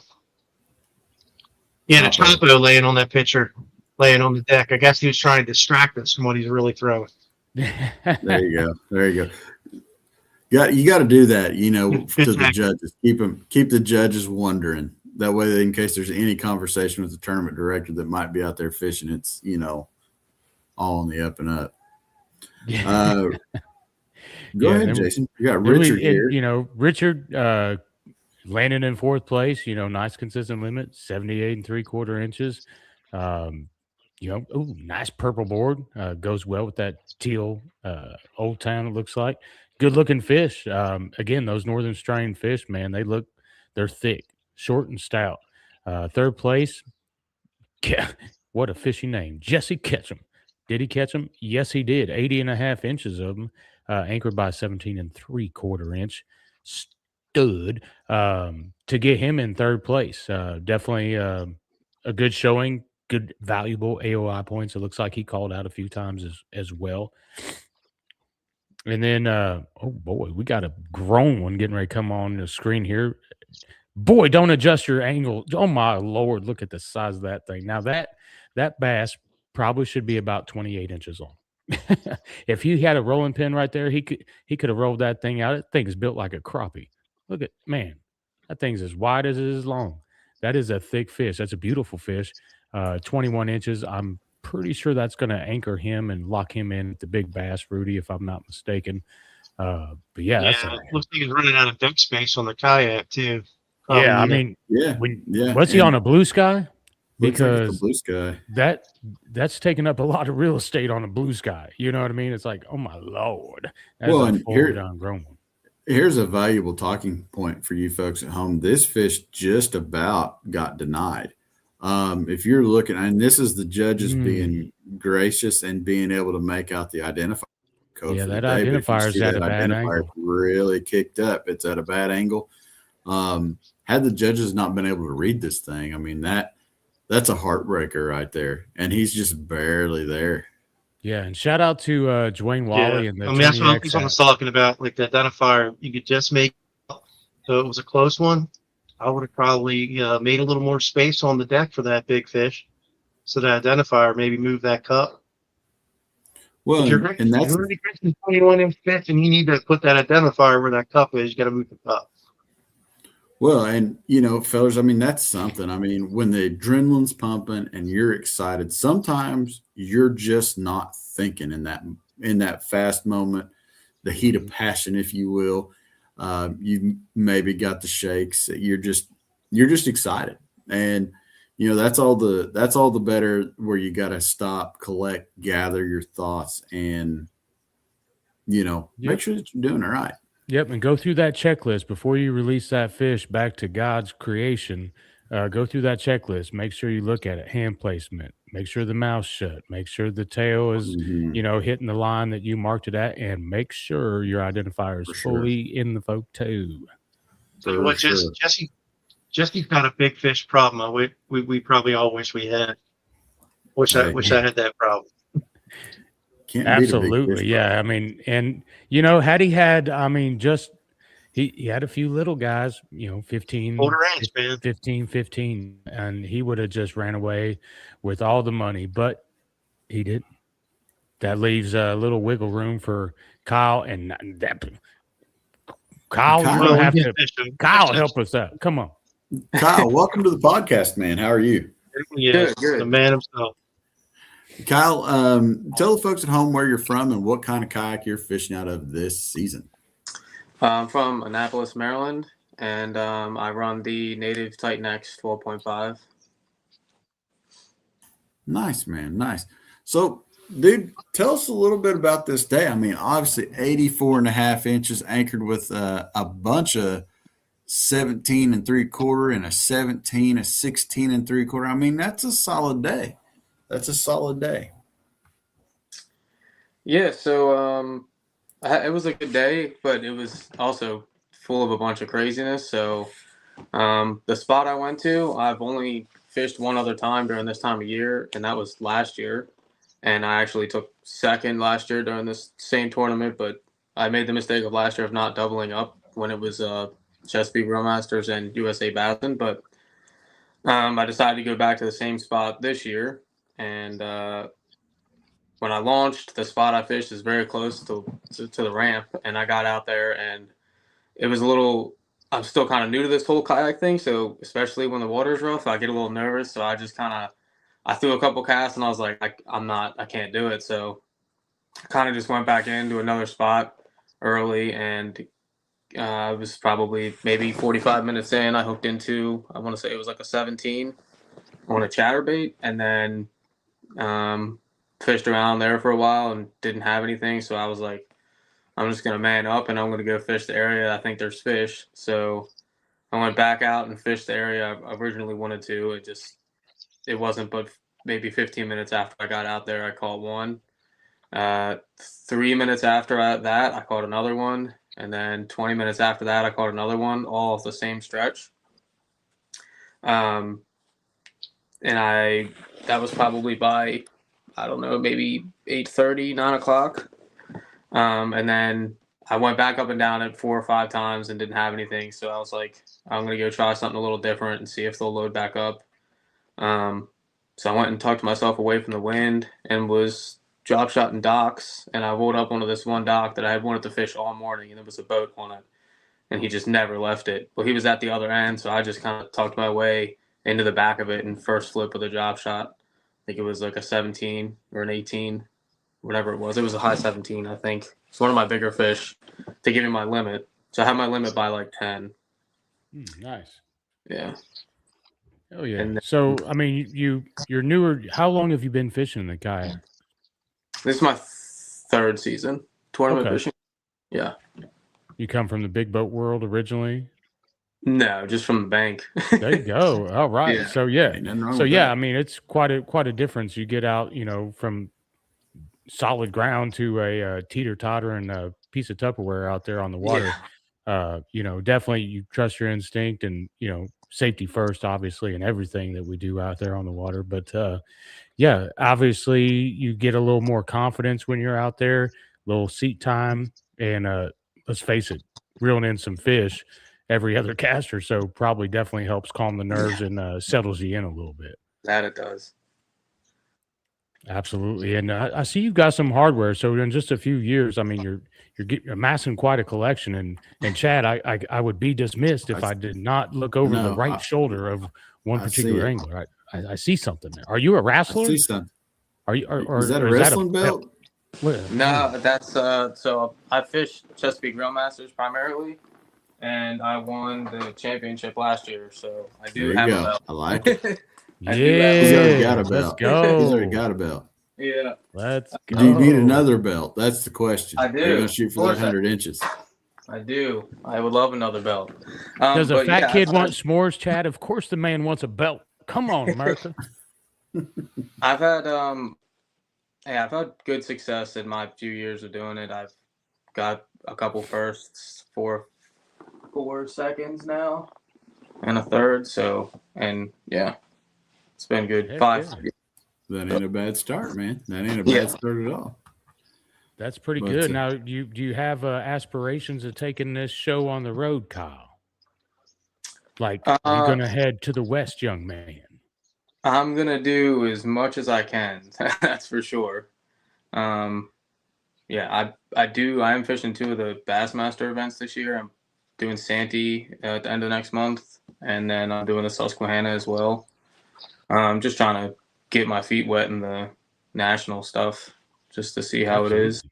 Yeah, the Chapo laying on that pitcher, laying on the deck. I guess he was trying to distract us from what he's really throwing. There you go. There you go. You got to do that, you know, Good to the tactic. judges. Keep the judges wondering. That way, in case there's any conversation with the tournament director that might be out there fishing, it's, you know, all on the up and up. Go ahead, Jason. You got Richard here. You know, Richard landing in fourth place. You know, nice consistent limit, 78 3/4 inches. You know, ooh, nice purple board. Goes well with that teal Old Town. It looks like good looking fish. Again, those northern strain fish, man, they're thick, short and stout. Third place. What a fishy name, Jesse Ketchum. Did he catch them? Yes, he did. 80.5 inches of them, anchored by 17 3/4 inch stud to get him in third place. Definitely a good showing, good valuable AOI points. It looks like he called out a few times as well. And then, oh boy, we got a grown one getting ready to come on the screen here. Boy, don't adjust your angle. Oh my Lord, look at the size of that thing. Now that bass probably should be about 28 inches long. If he had a rolling pin right there, he could have rolled that thing out. That thing is built like a crappie. Look at, man, that thing's as wide as it is long. That is a thick fish. That's a beautiful fish. 21 inches. I'm pretty sure that's going to anchor him and lock him in at the big bass, Rudy, if I'm not mistaken. But yeah, that's it looks like he's running out of deck space on the kayak too. Yeah, I mean, was he on a blue sky? Because blue sky, that's taking up a lot of real estate on a blue sky. You know what I mean? It's like, oh my Lord. That's well, a and full-grown one. Here's a valuable talking point for you folks at home. This fish just about got denied. If you're looking, and this is the judges being gracious and being able to make out the identifier code. Yeah, for that the day. identifier's at a bad angle. Really kicked up. It's at a bad angle. Had the judges not been able to read this thing, I mean, that's a heartbreaker right there. And he's just barely there. Yeah, and shout out to Dwayne Wally and the that's what X I was talking about. Like the identifier, you could just make so it was a close one. I would have probably made a little more space on the deck for that big fish, so that identifier maybe move that cup. Well, and that's you're already catching 21 inch fish, and you need to put that identifier where that cup is. You got to move the cup. Well, and you know, fellas, I mean, that's something. I mean, when the adrenaline's pumping and you're excited, sometimes you're just not thinking in that fast moment, the heat of passion, if you will. You maybe got the shakes. You're just excited, and you know that's all the better. Where you got to stop, collect, gather your thoughts, and you know, make sure that you're doing it right. Yep, and go through that checklist before you release that fish back to God's creation. Go through that checklist. Make sure you look at it. Hand placement. Make sure the mouth's shut. Make sure the tail is, you know, hitting the line that you marked it at, and make sure your identifier is fully in the photo. So what, Jesse's got a big fish problem. We probably all wish we had. Wish I had that problem. Absolutely, yeah. I mean, and you know, had he had, I mean, just he had a few little guys, you know, 15, 15, and he would have just ran away with all the money, but he didn't. That leaves a little wiggle room for Kyle, and that Kyle, you don't have to. Kyle, help us out. Come on, Kyle. Welcome to the podcast, man. How are you? Yes, good. The man himself. Kyle, tell the folks at home where you're from and what kind of kayak you're fishing out of this season. I'm from Annapolis, Maryland, and I run the Native Titan X 12.5. Nice, man. Nice. So, dude, tell us a little bit about this day. I mean, obviously 84.5 inches anchored with a bunch of 17 3/4 and a 17, a 16 3/4. I mean, that's a solid day. That's a solid day. Yeah, so it was a good day, but it was also full of a bunch of craziness. So the spot I went to, I've only fished one other time during this time of year, and that was last year. And I actually took second last year during this same tournament, but I made the mistake of last year of not doubling up when it was Chesapeake Grillmasters and USA Bassin, but I decided to go back to the same spot this year. And when I launched, the spot I fished is very close to the ramp, and I got out there, and it was a little. I'm still kind of new to this whole kayak thing, so especially when the water's rough, I get a little nervous. So I just I threw a couple casts, and I was like, I can't do it. So I kind of just went back into another spot early, and it was probably maybe 45 minutes in. I hooked into, I want to say it was like a 17 on a chatterbait, and then fished around there for a while and didn't have anything. So I was like, I'm just going to man up and I'm going to go fish the area I think there's fish. So I went back out and fished the area I originally wanted to. It wasn't but maybe 15 minutes after I got out there, I caught one. 3 minutes after that, I caught another one. And then 20 minutes after that, I caught another one, all off the same stretch. And that was probably by, I don't know, maybe 8:30, 9 o'clock. And then I went back up and down it 4 or 5 times and didn't have anything. So I was like, I'm going to go try something a little different and see if they'll load back up. So I went and tucked myself away from the wind and was drop shotting docks. And I rolled up onto this one dock that I had wanted to fish all morning, and there was a boat on it. And he just never left it. Well, he was at the other end, so I just kind of tucked my way into the back of it and first flip with a drop shot. I think it was like a 17 or an 18. Whatever it was. It was a high 17, I think. It's one of my bigger fish to give me my limit. So I had my limit by like 10. Nice. Yeah. Oh yeah. And So I mean, you're newer. How long have you been fishing the kayak? this is my 3rd season tournament Okay. fishing. Yeah. You come from the big boat world originally. No, just from the bank. There you go. All right. Yeah. So yeah. Ain't nothing wrong So with yeah, that. I mean, it's quite a difference. You get out, from solid ground to a teeter-totter and a piece of Tupperware out there on the water. Definitely you trust your instinct and, safety first, obviously, in everything that we do out there on the water. But yeah, obviously you get a little more confidence when you're out there, little seat time, and let's face it, reeling in some fish every other caster. So probably definitely helps calm the nerves and settles you in a little bit. That it does. Absolutely. And I see you've got some hardware. So in just a few years, I mean, you're amassing quite a collection. And Chad, I would be dismissed if I did not look over the right shoulder of one particular angler. I see something there. Are you a wrestler? I see something. Are you? Or Is that a or wrestling belt? No, that's so I fished Chesapeake Grillmasters primarily, and I won the championship last year. So I do There have you a go. belt. I like it. Yeah, He's already got a let's belt. go. He's already got a belt. Yeah. Let's go. Do you need another belt? That's the question. I do. You're going to shoot for Of that course 100 inches. I do. I would love another belt. Does a but fat yeah, kid want s'mores, Chad? Of course the man wants a belt. Come on, America. I've had I've had good success in my few years of doing it. I've got a couple firsts, four seconds now, and a third. So, and yeah, it's been good. Heck 5. yeah. That ain't a bad start, man. That ain't a bad start at all. That's pretty But, good. Now, do you have aspirations of taking this show on the road, Kyle? Like, are you going to head to the West, young man? I'm gonna do as much as I can. That's for sure. Yeah, I do. I am fishing 2 of the Bassmaster events this year. I'm doing Santee at the end of next month, and then I'm doing the Susquehanna as well. I'm just trying to get my feet wet in the national stuff, just to see how it is.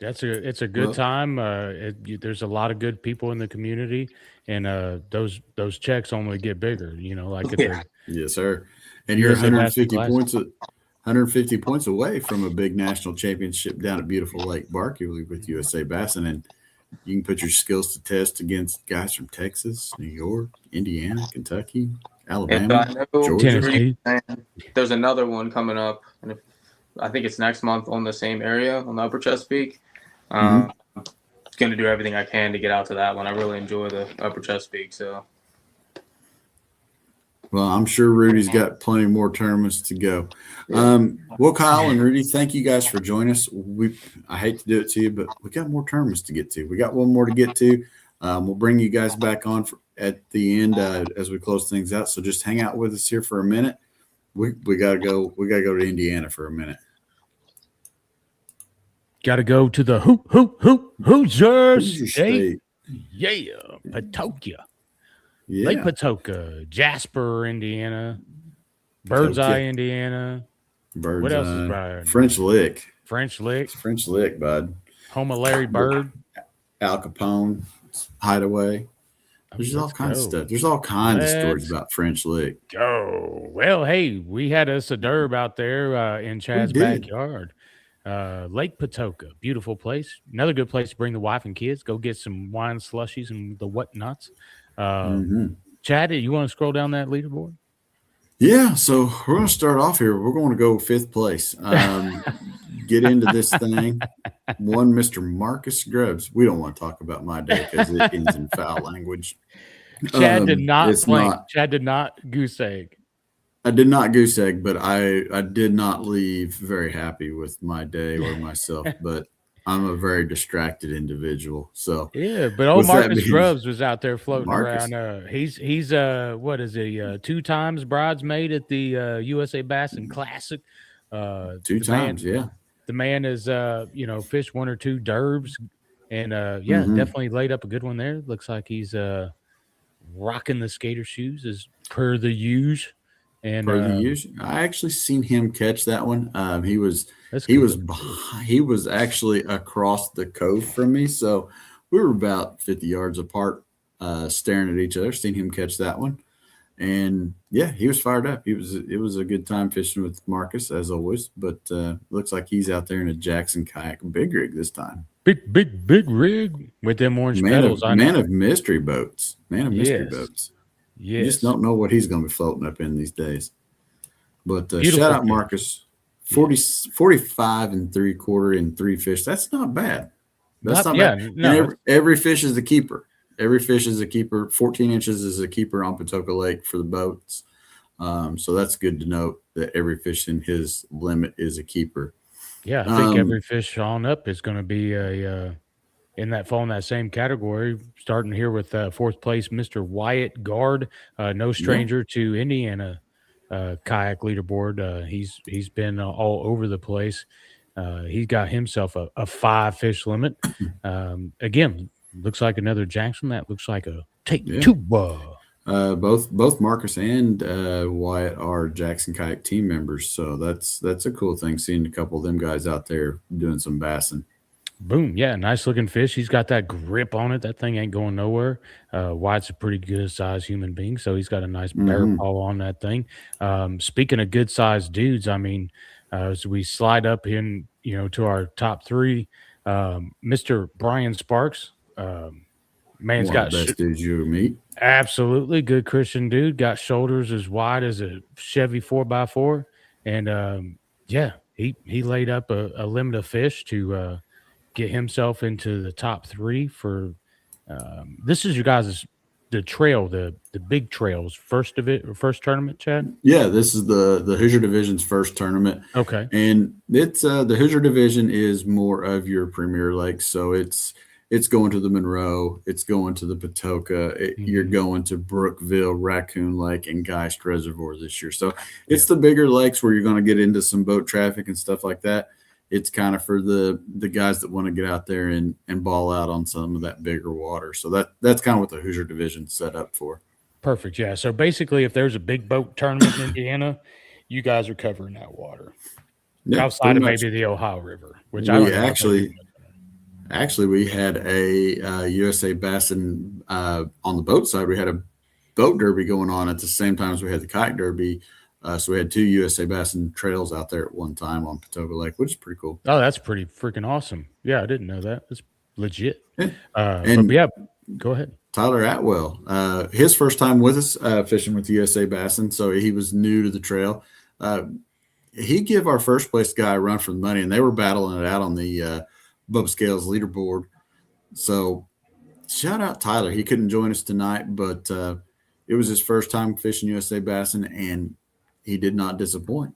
It's a good time. There's a lot of good people in the community, and those checks only get bigger. Like at Yes, sir. And you're 150 points away from a big national championship down at beautiful Lake Barkley with USA Bassin, and you can put your skills to test against guys from Texas, New York, Indiana, Kentucky, Alabama, Georgia. Tennessee. There's another one coming up, and I think it's next month on the same area on the Upper Chesapeake. Going to do everything I can to get out to that one. I really enjoy the Upper Chesapeake. So, well, I'm sure Rudy's got plenty more tournaments to go. Well, Kyle and Rudy, thank you guys for joining us. I hate to do it to you, but we got more tournaments to get to. We got one more to get to. We'll bring you guys back on at the end as we close things out. So just hang out with us here for a minute. We gotta go. We gotta go to Indiana for a minute. Got to go to the Hoosier State. Yeah, Patoka. Yeah. Lake Patoka, Jasper, Indiana, Birdseye, Indiana. What else is Brian? French Lick. French Lick. It's French Lick, bud. Home of Larry Bird. Al Capone, Hideaway. There's all kinds of stuff. There's all kinds of stories about French Lick. Go. Well, hey, we had us a derb out there in Chad's backyard. Lake Patoka, beautiful place. Another good place to bring the wife and kids. Go get some wine slushies and the whatnots. Chad, you want to scroll down that leaderboard? Yeah, so we're going to start off here. We're going to go 5th place. Get into this thing. One Mr. Marcus Grubbs. We don't want to talk about my day because it ends in foul language. Chad did not blink. Chad did not goose egg. I did not goose egg, but I did not leave very happy with my day or myself. But I'm a very distracted individual. So yeah, but old Marcus Grubbs was out there floating around. He's what is he? 2 times bridesmaid at the USA Bassin Classic. 2 times, yeah. The man is fished 1 or 2 derbs, and definitely laid up a good one there. Looks like he's rocking the skater shoes as per the usual. And I actually seen him catch that one. He was actually across the cove from me, so we were about 50 yards apart, staring at each other. Seen him catch that one, and yeah, he was fired up. It was a good time fishing with Marcus as always. But looks like he's out there in a Jackson Kayak big rig this time. Big rig with them orange pedals. Man of mystery boats. Yeah, you just don't know what he's going to be floating up in these days. But shout out Marcus, 45 3/4 in 3 fish. That's not bad. That's not bad. No. Every fish is a keeper. Every fish is a keeper. 14 inches is a keeper on Patoka Lake for the boats. So that's good to note that every fish in his limit is a keeper. Yeah, I think every fish on up is going to be in that same category, starting here with 4th place, Mr. Wyatt Guard, no stranger to Indiana kayak leaderboard. He's been all over the place. He's got himself a 5 fish limit. Again, looks like another Jackson. That looks like a take 2. Both Marcus and Wyatt are Jackson Kayak team members, so that's a cool thing, seeing a couple of them guys out there doing some bassing. Boom. Yeah, nice looking fish. He's got that grip on it. That thing ain't going nowhere. Wyatt's a pretty good sized human being, so he's got a nice bear paw on that thing. Speaking of good sized dudes, I mean, as we slide up in, to our top 3, Mr. Brian Sparks. Man's got best dudes you meet. Absolutely good Christian dude. Got shoulders as wide as a Chevy 4x4, and he laid up a limit of fish to get himself into the top 3 for this is your guys' the trail, the big trails first tournament, Chad? Yeah, this is the Hoosier Division's first tournament. Okay. And it's the Hoosier Division is more of your premier lakes, so it's going to the Monroe, it's going to the Patoka, you're going to Brookville, Raccoon Lake, and Geist Reservoir this year. So it's the bigger lakes where you're going to get into some boat traffic and stuff like that. It's kind of for the guys that want to get out there and ball out on some of that bigger water. So that's kind of what the Hoosier Division set up for. Perfect. Yeah. So basically, if there's a big boat tournament in Indiana, you guys are covering that water outside of maybe the Ohio River, which Actually, we had a USA Bassin on the boat side. We had a boat derby going on at the same time as we had the kayak derby. So we had 2 USA Bassin trails out there at one time on Patoka Lake, which is pretty cool. Oh, that's pretty freaking awesome. Yeah, I didn't know that. That's legit. Yeah. Go ahead. Tyler Atwell, his first time with us fishing with the USA Bassin, so he was new to the trail. He gave our first place guy a run for the money, and they were battling it out on the Bubba Scales leaderboard. So shout out Tyler. He couldn't join us tonight, but it was his first time fishing USA Bassin, and he did not disappoint.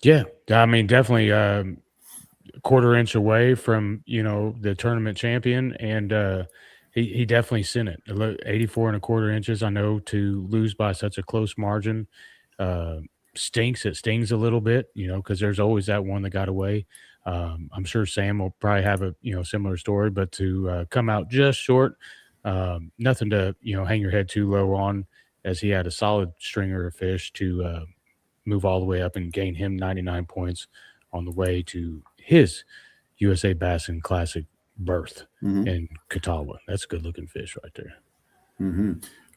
Yeah, I mean, definitely a quarter inch away from the tournament champion, and He definitely sent it. 84 and a quarter inches. I know to lose by such a close margin stinks. It stings a little bit, because there's always that one that got away. I'm sure Sam will probably have a similar story, but to come out just short, nothing to hang your head too low on, as he had a solid stringer of fish to move all the way up and gain him 99 points on the way to his USA Bassin Classic berth in Catawba. That's a good looking fish right there. Mm-hmm.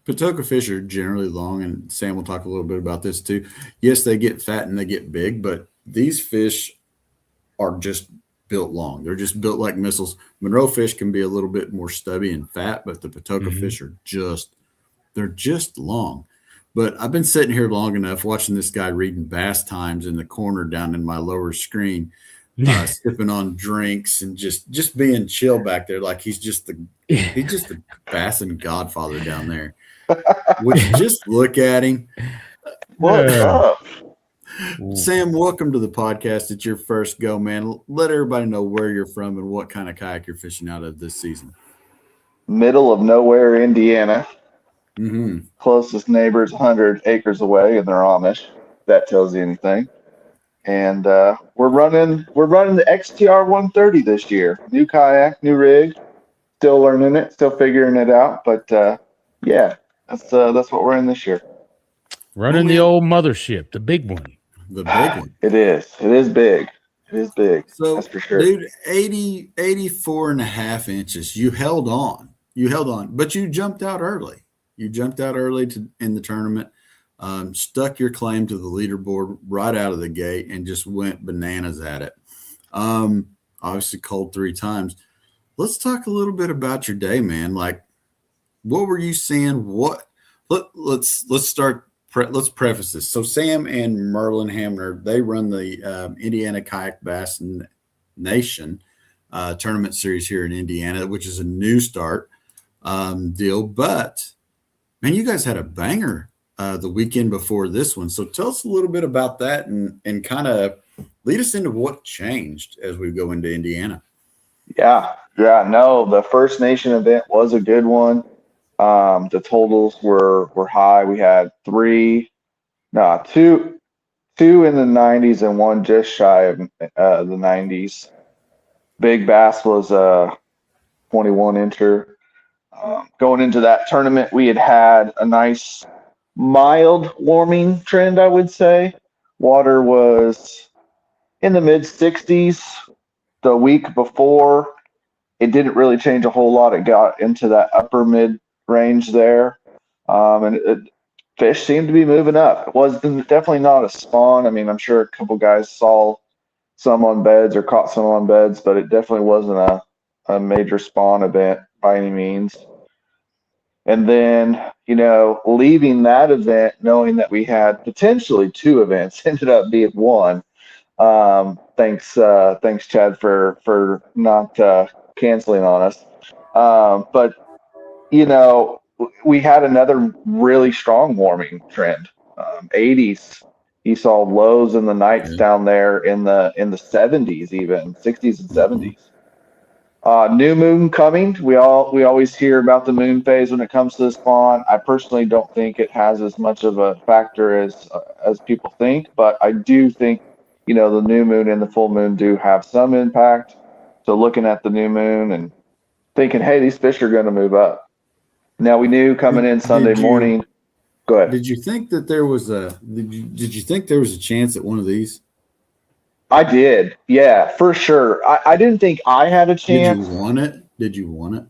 Patoka fish are generally long, and Sam will talk a little bit about this too. Yes, they get fat and they get big, but these fish are just built long. They're just built like missiles. Monroe fish can be a little bit more stubby and fat, but the Patoka fish are they're just long. But I've been sitting here long enough watching this guy reading Bass Times in the corner down in my lower screen, sipping on drinks and just being chill back there, like he's just the Bassin godfather down there. Would you just look at him? What's up? Sam, welcome to the podcast. It's your first go, man. Let everybody know where you're from and what kind of kayak you're fishing out of this season. Middle of nowhere, Indiana. Mm-hmm. Closest neighbor's 100 acres away, and they're Amish. If that tells you anything. And we're running the XTR 130 this year. New kayak, new rig. Still learning it, still figuring it out. But yeah, that's what we're in this year. Running the old mothership, the big one. The big one. It is. It is big. It is big. So, that's for sure. Dude, 84 and a half inches. You held on, but you jumped out early. You jumped out early in the tournament, stuck your claim to the leaderboard right out of the gate and just went bananas at it. Obviously cold 3 times. Let's talk a little bit about your day, man. Like, what were you seeing? Let's start. Let's preface this. So Sam and Merlin Hamner, they run the Indiana Kayak Bass Nation tournament series here in Indiana, which is a new start deal. But, man, you guys had a banger the weekend before this one. So tell us a little bit about that and kind of lead us into what changed as we go into Indiana. Yeah. No, the First Nation event was a good one. The totals were high. We had two in the 90s and one just shy of the 90s. Big bass was a 21 incher. Going into that tournament, we had a nice mild warming trend, I would say. Water was in the mid 60s the week before. It didn't really change a whole lot. It got into that upper mid range there, and fish seemed to be moving up. It was definitely not a spawn. I mean, I'm sure a couple guys saw some on beds or caught some on beds, but it definitely wasn't a major spawn event by any means. And then, leaving that event, knowing that we had potentially 2 events, ended up being 1. Thanks Chad for not canceling on us. But we had another really strong warming trend. 80s, you saw lows in the nights down there in the 70s, even 60s and 70s. New moon coming. We always hear about the moon phase when it comes to the spawn. I personally don't think it has as much of a factor as people think, but I do think the new moon and the full moon do have some impact. So looking at the new moon and thinking, hey, these fish are going to move up. Now we knew coming in Sunday morning. Go ahead. Did you think that there was did you think there was a chance at one of these? I did. Yeah, for sure. I didn't think I had a chance. Did you want it?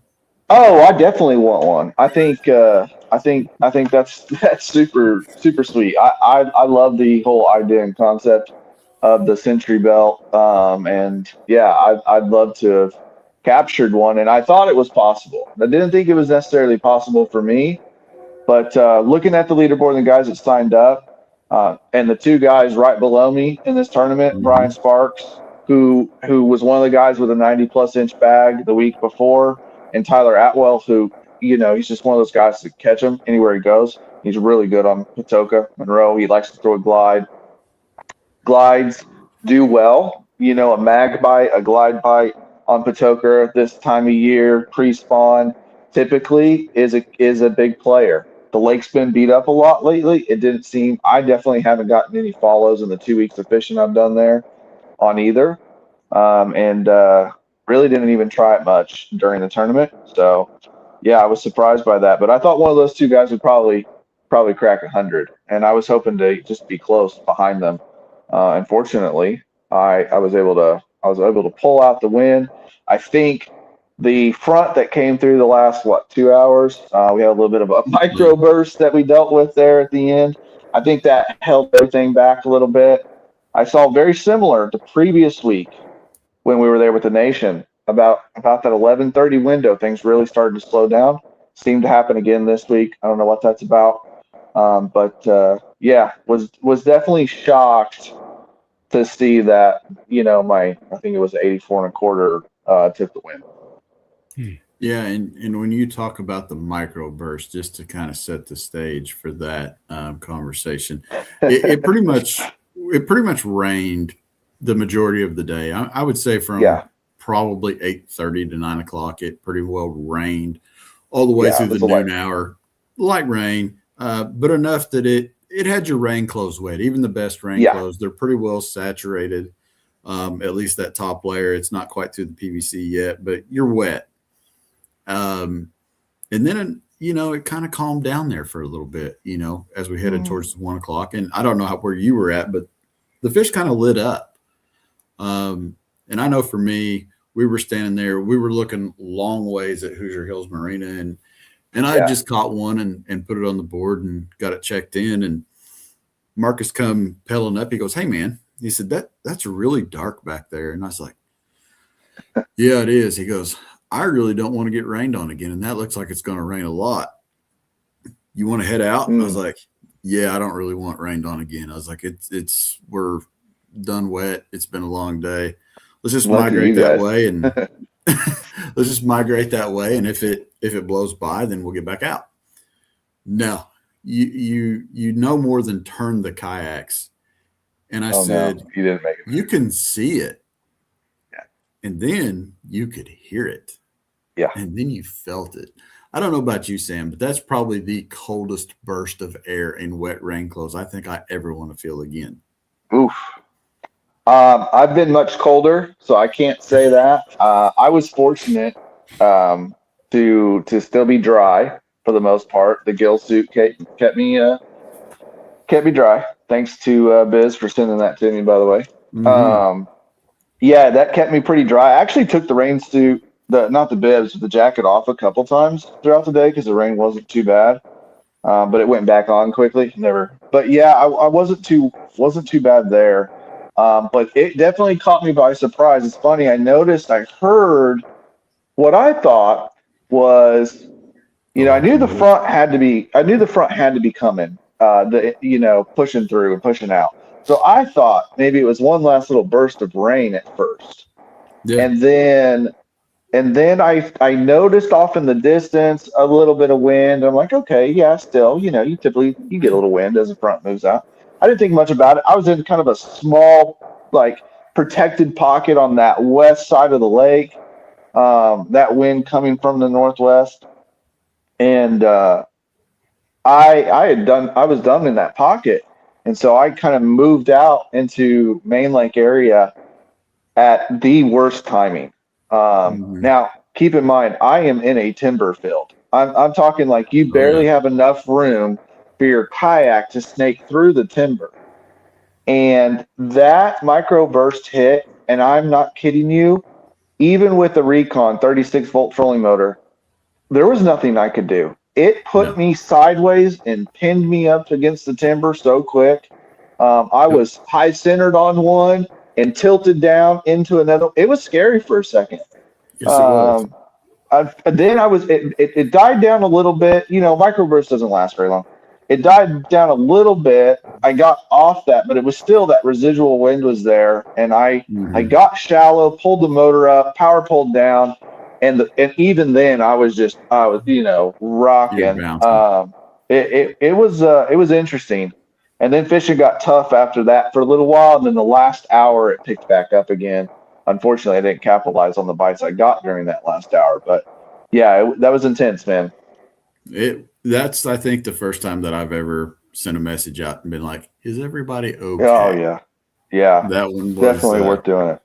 Oh, I definitely want one. I think that's super, super sweet. I love the whole idea and concept of the Century Belt. And yeah, I'd love to have captured one, and I thought it was possible. I didn't think it was necessarily possible for me, but looking at the leaderboard and the guys that signed up, and the 2 guys right below me in this tournament, Brian Sparks, who was one of the guys with a 90+ inch bag the week before, and Tyler Atwell, who he's just one of those guys to catch him anywhere he goes. He's really good on Patoka, Monroe. He likes to throw a glide. Glides do well. A mag bite, a glide bite on Patoka this time of year, pre-spawn, typically is a big player. The lake's been beat up a lot lately. It didn't seem. I definitely haven't gotten any follows in the 2 weeks of fishing I've done there on either, and really didn't even try it much during the tournament. So, yeah, I was surprised by that. But I thought one of those two guys would probably crack 100, and I was hoping to just be close behind them. Unfortunately, I was able to pull out the win. I think the front that came through the last 2 hours, we had a little bit of a microburst that we dealt with there at the end. I think that held everything back a little bit. I saw very similar to previous week when we were there with the nation about that 11:30 window. Things really started to slow down. Seemed to happen again this week. I don't know what that's about, but yeah, was definitely shocked to see that. I think it was 84 and a quarter took the win. Yeah, and when you talk about the microburst, just to kind of set the stage for that conversation, it pretty much rained the majority of the day. I would say from probably 8:30 to 9 o'clock, it pretty well rained all the way through the noon hour. Light rain, but enough that it had your rain clothes wet. Even the best rain clothes, they're pretty well saturated. At least that top layer, it's not quite through the PVC yet, but you're wet. And then, it kind of calmed down there for a little bit, as we headed towards 1 o'clock. And I don't know where you were at, but the fish kind of lit up. And I know for me, we were standing there, we were looking long ways at Hoosier Hills Marina, and I had just caught one and put it on the board and got it checked in. And Marcus come pedaling up. He goes, "Hey man," he said, that's really dark back there. And I was like, "Yeah, it is." He goes, "I really don't want to get rained on again. And that looks like it's going to rain a lot. You want to head out?" And I was like, "Yeah, I don't really want rained on again." I was like, we're done wet. It's been a long day. Let's just migrate that way. And let's just migrate that way. And if it blows by, then we'll get back out. No, you no more than turn the kayaks. And I said, no, you didn't make it. You can see it. Yeah. And then you could hear it. Yeah. And then you felt it. I don't know about you, Sam, but that's probably the coldest burst of air in wet rain clothes I think I ever want to feel again. Oof. I've been much colder, so I can't say that. I was fortunate to still be dry for the most part. The gill suit kept me dry. Thanks to Biz for sending that to me, by the way. Mm-hmm. Yeah, that kept me pretty dry. I actually took the rain suit, not the bibs, the jacket off a couple times throughout the day because the rain wasn't too bad. But it went back on quickly. But yeah, I wasn't too bad there. But it definitely caught me by surprise. It's funny. I heard what I thought was, I knew the front had to be coming, pushing through and pushing out. So I thought maybe it was one last little burst of rain at first. Yeah. And then I noticed off in the distance a little bit of wind. I'm like, okay, yeah, still, you get a little wind as the front moves out. I didn't think much about it. I was in kind of a small, protected pocket on that west side of the lake. That wind coming from the northwest, and I was done in that pocket, and so I kind of moved out into main lake area at the worst timing. Now, keep in mind, I am in a timber field. I'm talking like you barely have enough room for your kayak to snake through the timber. And that microburst hit, and I'm not kidding you, even with the Recon 36-volt trolling motor, there was nothing I could do. It put me sideways and pinned me up against the timber so quick. I was high-centered on one and tilted down into another. It was scary for a second. Yes, it was. Then it died down a little bit. Microburst doesn't last very long. It died down a little bit. I got off that, but it was still that residual wind was there. And I got shallow, pulled the motor up, power pulled down. And even then I was rocking. It was interesting. And then fishing got tough after that for a little while. And then the last hour it picked back up again. Unfortunately, I didn't capitalize on the bites I got during that last hour, but Yeah, that was intense, man. That's I think the first time that I've ever sent a message out and been like, "Is everybody okay?" Oh yeah. That one was Definitely worth doing it.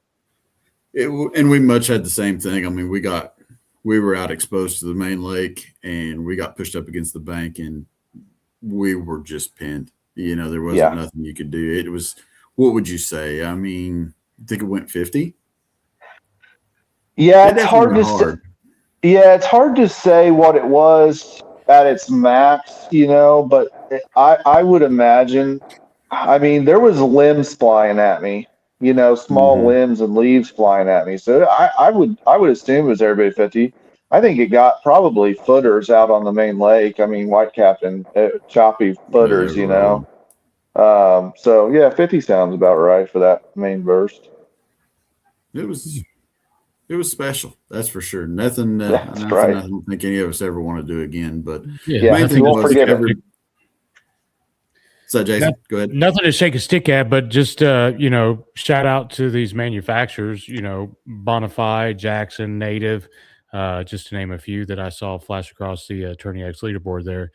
And we much had the same thing. I mean, we were out exposed to the main lake, and we got pushed up against the bank, and we were just pinned. There wasn't nothing you could do. It was, what would you say? I mean, I think it went 50. Yeah, it's hard to it's hard to say what it was at its max, but I would imagine, I mean, there was limbs flying at me, small limbs and leaves flying at me. So I would assume it was everybody 50. I think it got probably footers out on the main lake. I mean, whitecap and choppy footers, So yeah, 50 sounds about right for that main burst. It was special, that's for sure. Nothing. That's nothing right. I don't think any of us ever want to do again. But main thing was every. So Jason, go ahead. Nothing to shake a stick at, but just shout out to these manufacturers. Bonafide, Jackson, Native, just to name a few that I saw flash across the Tourney X leaderboard there.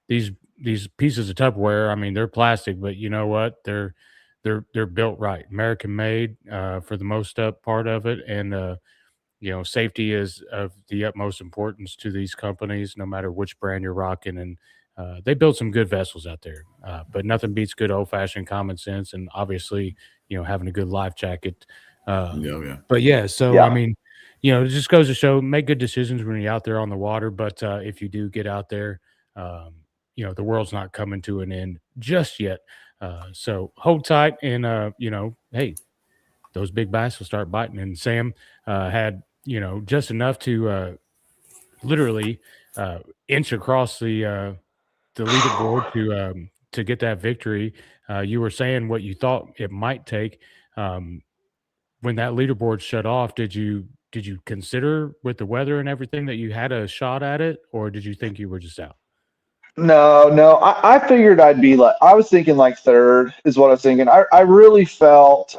These pieces of Tupperware. I mean, they're plastic, but you know what? They're built right, American made for the most part of it, and safety is of the utmost importance to these companies, no matter which brand you're rocking. And they build some good vessels out there, but nothing beats good old fashioned common sense, and obviously, having a good life jacket. But yeah, so I mean, it just goes to show, make good decisions when you're out there on the water. But if you do get out there, the world's not coming to an end just yet. So hold tight, and hey, those big bass will start biting. And Sam had just enough to literally inch across the leaderboard to get that victory. You were saying what you thought it might take. When that leaderboard shut off, did you consider, with the weather and everything, that you had a shot at it, or did you think you were just out? No. I figured I was thinking like third is what I was thinking. I really felt,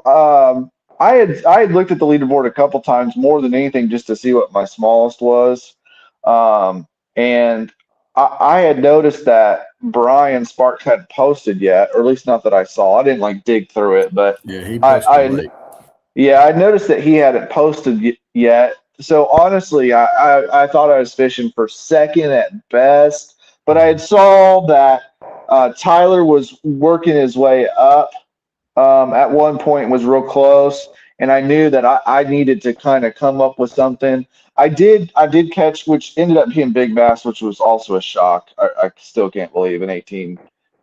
I had looked at the leaderboard a couple times more than anything just to see what my smallest was. And I had noticed that Brian Sparks hadn't posted yet, or at least not that I saw. I didn't dig through it, but yeah, he posted late. Yeah, I noticed that he hadn't posted yet. So honestly, I thought I was fishing for second at best. But I had saw that Tyler was working his way up at one point, was real close, and I knew that I needed to kind of come up with something. I did catch, which ended up being big bass, which was also a shock. I still can't believe an 18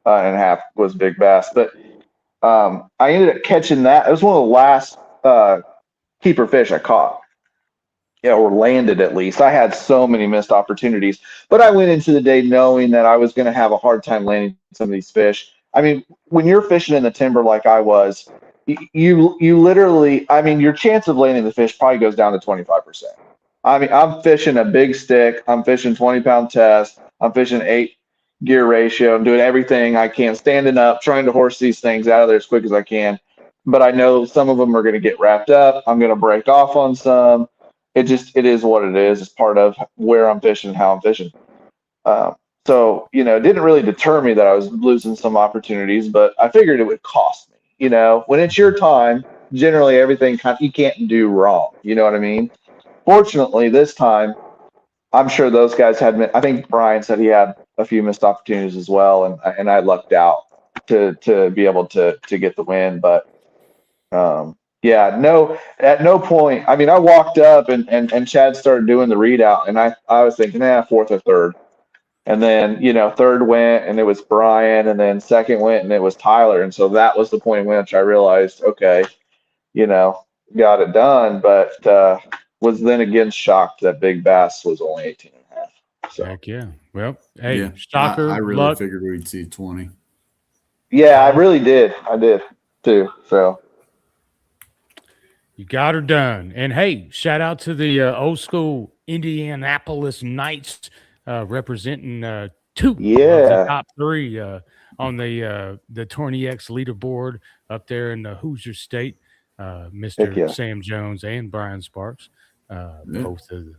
and a half was big bass. But I ended up catching that. It was one of the last keeper fish I caught. Or landed at least. I had so many missed opportunities, but I went into the day knowing that I was going to have a hard time landing some of these fish. I mean, when you're fishing in the timber like I was, you literally, I mean, your chance of landing the fish probably goes down to 25%. I mean, I'm fishing a big stick. I'm fishing 20-pound test. I'm fishing 8 gear ratio. I'm doing everything I can, standing up, trying to horse these things out of there as quick as I can. But I know some of them are going to get wrapped up. I'm going to break off on some. It is what it is. It's part of where I'm fishing, how I'm fishing. So, it didn't really deter me that I was losing some opportunities, but I figured it would cost me. When it's your time, generally everything you can't do wrong. You know what I mean? Fortunately, this time, I'm sure those guys I think Brian said he had a few missed opportunities as well, and I lucked out to be able to get the win. But yeah, no, at no point. I mean, I walked up and Chad started doing the readout, and I was thinking, fourth or third. And then, third went and it was Brian, and then second went and it was Tyler. And so that was the point in which I realized, okay, got it done. But was then again shocked that big bass was only 18 and a half. So. Heck yeah. Well, hey, yeah, shocker. I really luck. figured we'd see 20. Yeah, I really did. I did too. So. You got her done. And hey, shout out to the old school Indianapolis Knights representing 2 of the top 3 on the Tourney X leaderboard up there in the Hoosier State. Mr. Sam Jones and Brian Sparks. Both of the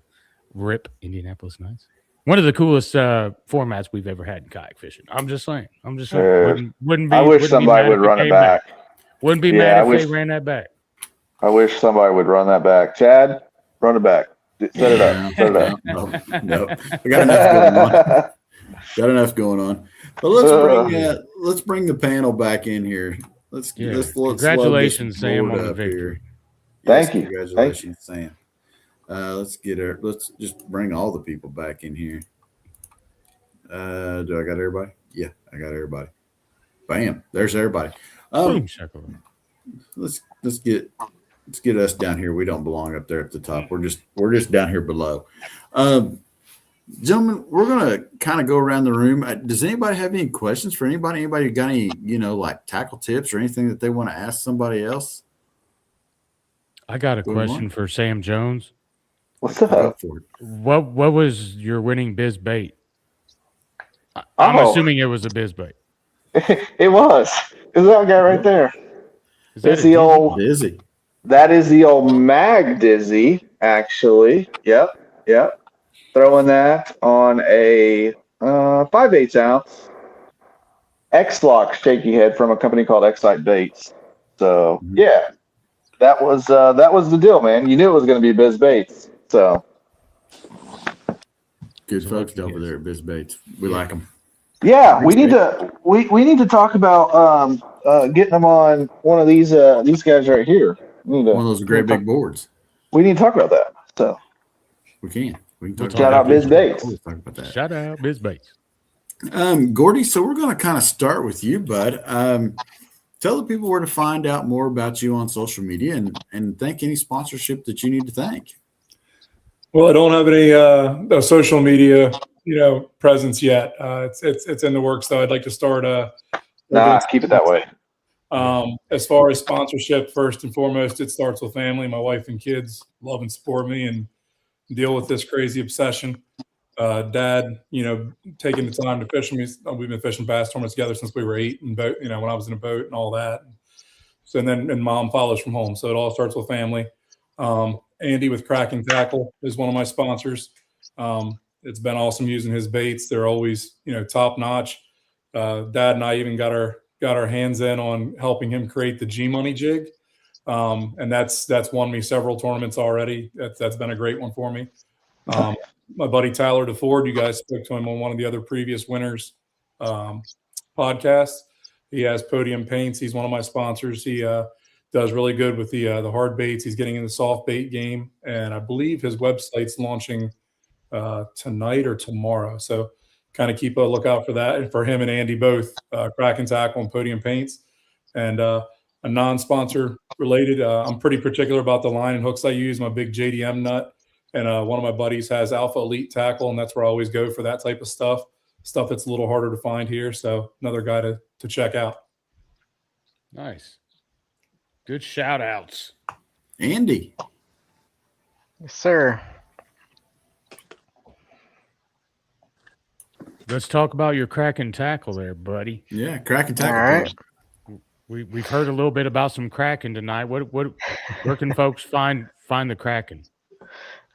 RIP Indianapolis Nights. One of the coolest formats we've ever had in kayak fishing. I'm just saying. Wouldn't be. I wish wouldn't be somebody mad would if run it came back. back. Wouldn't be Yeah, mad I if wish- they ran that back. I wish somebody would run that back. Chad, run it back. Set it up. Set it up. No. I got enough going on. Got enough going on. But let's bring the panel back in here. Let's Congratulations, slow Sam, this on the board up victory. here. Thank you. Congratulations, Sam. Let's just bring all the people back in here. Do I got everybody? Yeah, I got everybody. Bam. There's everybody. Let's get us down here. We don't belong up there at the top. We're just down here below. Gentlemen, we're gonna kind of go around the room. Does anybody have any questions for anybody? Anybody got any, like tackle tips or anything that they want to ask somebody else? I got a question for Sam Jones. What's up? What was your winning biz bait? I'm assuming it was a biz bait. It was. Is that guy right there? Is the old Dizzy? That is the old mag dizzy, actually. Yep. Throwing that on a 5/8 ounce X-Lock shaky head from a company called Excite Baits. So yeah, that was the deal, man. You knew it was going to be Biz Baits. So good folks over there at Biz Baits. We like them. Yeah, we need to talk about getting them on one of these guys right here. One of those great big boards. We need to talk about that. So we can talk shout out Biz Baits. Talk about that. Shout out Biz Baits. Gordy, so we're going to kind of start with you, bud. Tell the people where to find out more about you on social media and thank any sponsorship that you need to thank. Well, I don't have any social media, presence yet. It's in the works though. I'd like to start. Keep it that way. As far as sponsorship, first and foremost, it starts with family. My wife and kids love and support me and deal with this crazy obsession. Dad, taking the time to fish with me. We've been fishing bass tournaments together since we were 8 and boat, when I was in a boat and all that. So and mom follows from home. So it all starts with family. Andy with Kraken Tackle is one of my sponsors. It's been awesome using his baits. They're always, top notch. Dad and I even got our hands in on helping him create the G-Money jig. And that's won me several tournaments already. That's been a great one for me. My buddy Tyler DeFord, you guys spoke to him on one of the other previous winners podcasts. He has Podium Paints. He's one of my sponsors. He does really good with the hard baits. He's getting in the soft bait game, and I believe his website's launching tonight or tomorrow. So kind of keep a lookout for that. And for him and Andy both, Kraken Tackle and Podium Paints. And a non-sponsor related, I'm pretty particular about the line and hooks I use. My big JDM nut. And one of my buddies has Alpha Elite Tackle, and that's where I always go for that type of stuff that's a little harder to find here. So another guy to check out. Nice. Good shout outs. Andy. Yes, sir. Let's talk about your Kraken Tackle there, buddy. Yeah, Kraken Tackle. All right. We've heard a little bit about some Kraken tonight. Where can folks find the Kraken?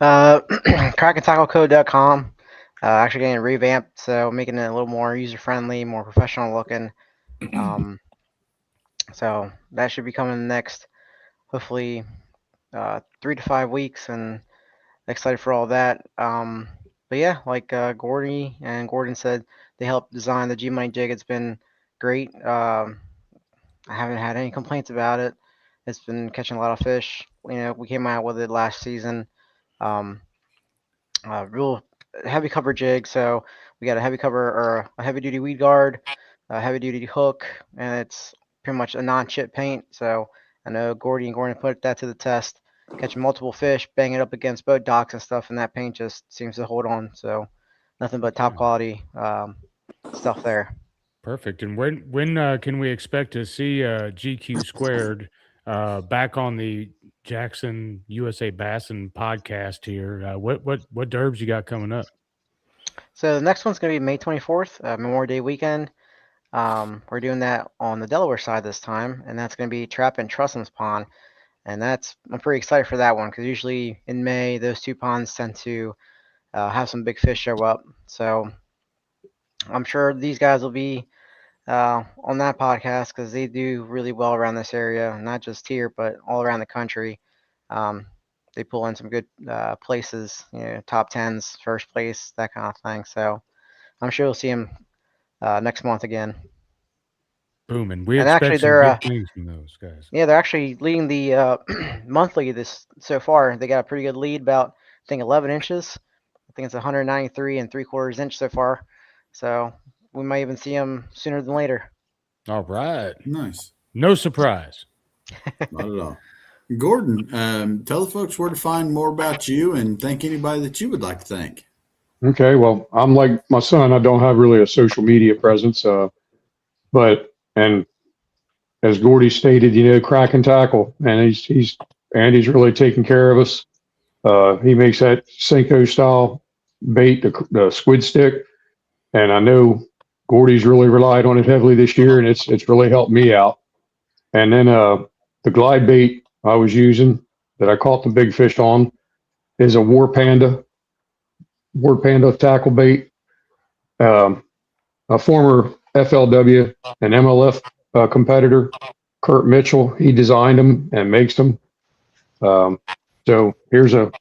KrakenTackleCode.com. Actually getting revamped, so making it a little more user-friendly, more professional looking. So that should be coming next, hopefully 3 to 5 weeks, and excited for all that. But yeah, like Gordy and Gordon said, they helped design the G-Money jig. It's been great. I haven't had any complaints about it. It's been catching a lot of fish. We came out with it last season. Real heavy cover jig. So we got a heavy cover or a heavy duty weed guard, a heavy duty hook, and it's pretty much a non-chip paint. So I know Gordy and Gordon put that to the test, catching multiple fish, bang it up against boat docks and stuff, and that paint just seems to hold on. So nothing but top quality stuff there. Perfect. And when can we expect to see GQ Squared back on the Jackson USA Bassin podcast here? What derbs you got coming up? So the next one's going to be May 24th, Memorial Day weekend. We're doing that on the Delaware side this time, and that's going to be Trap and Trussam's Pond. and I'm pretty excited for that one because usually in May those two ponds tend to have some big fish show up. So I'm sure these guys will be on that podcast because they do really well around this area, not just here but all around the country. Um, they pull in some good places, top tens, first place, that kind of thing. So I'm sure you'll see them next month again. Boom, and we And expect actually, some they're big things from those guys. yeah, they're actually leading the monthly this so far. They got a pretty good lead, about I think 11 inches. I think it's 193 and 3/4 inch so far. So we might even see them sooner than later. All right. Nice. No surprise. Not at all. Gordon, tell the folks where to find more about you and thank anybody that you would like to thank. Okay, well, I'm like my son. I don't have really a social media presence, and as Gordy stated, crack and tackle, and he's really taking care of us. He makes that Senko style bait, the squid stick, and I know Gordy's really relied on it heavily this year, and it's really helped me out. And then the glide bait I was using that I caught the big fish on is a War Panda tackle bait. A former FLW and MLF competitor, Kurt Mitchell, he designed them and makes them. So here's a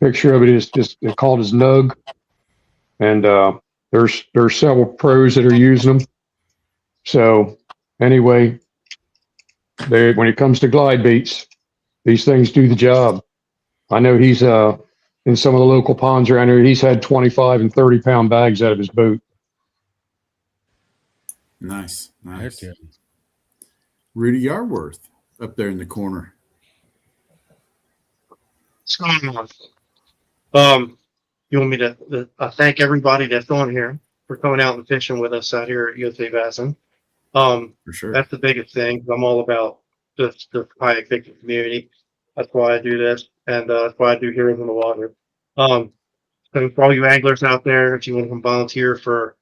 picture of it. It's called his Nug, and there's several pros that are using them. So anyway, when it comes to glide baits, these things do the job. I know he's in some of the local ponds around here. He's had 25 and 30-pound bags out of his boat. Nice. Heck yeah. Rudy Yarworth up there in the corner. What's going on? You want me to thank everybody that's on here for coming out and fishing with us out here at USA Bassin. For sure. That's the biggest thing. I'm all about the kayak fishing community. That's why I do this, and that's why I do Heroes in the Water. So for all you anglers out there, if you want to come volunteer for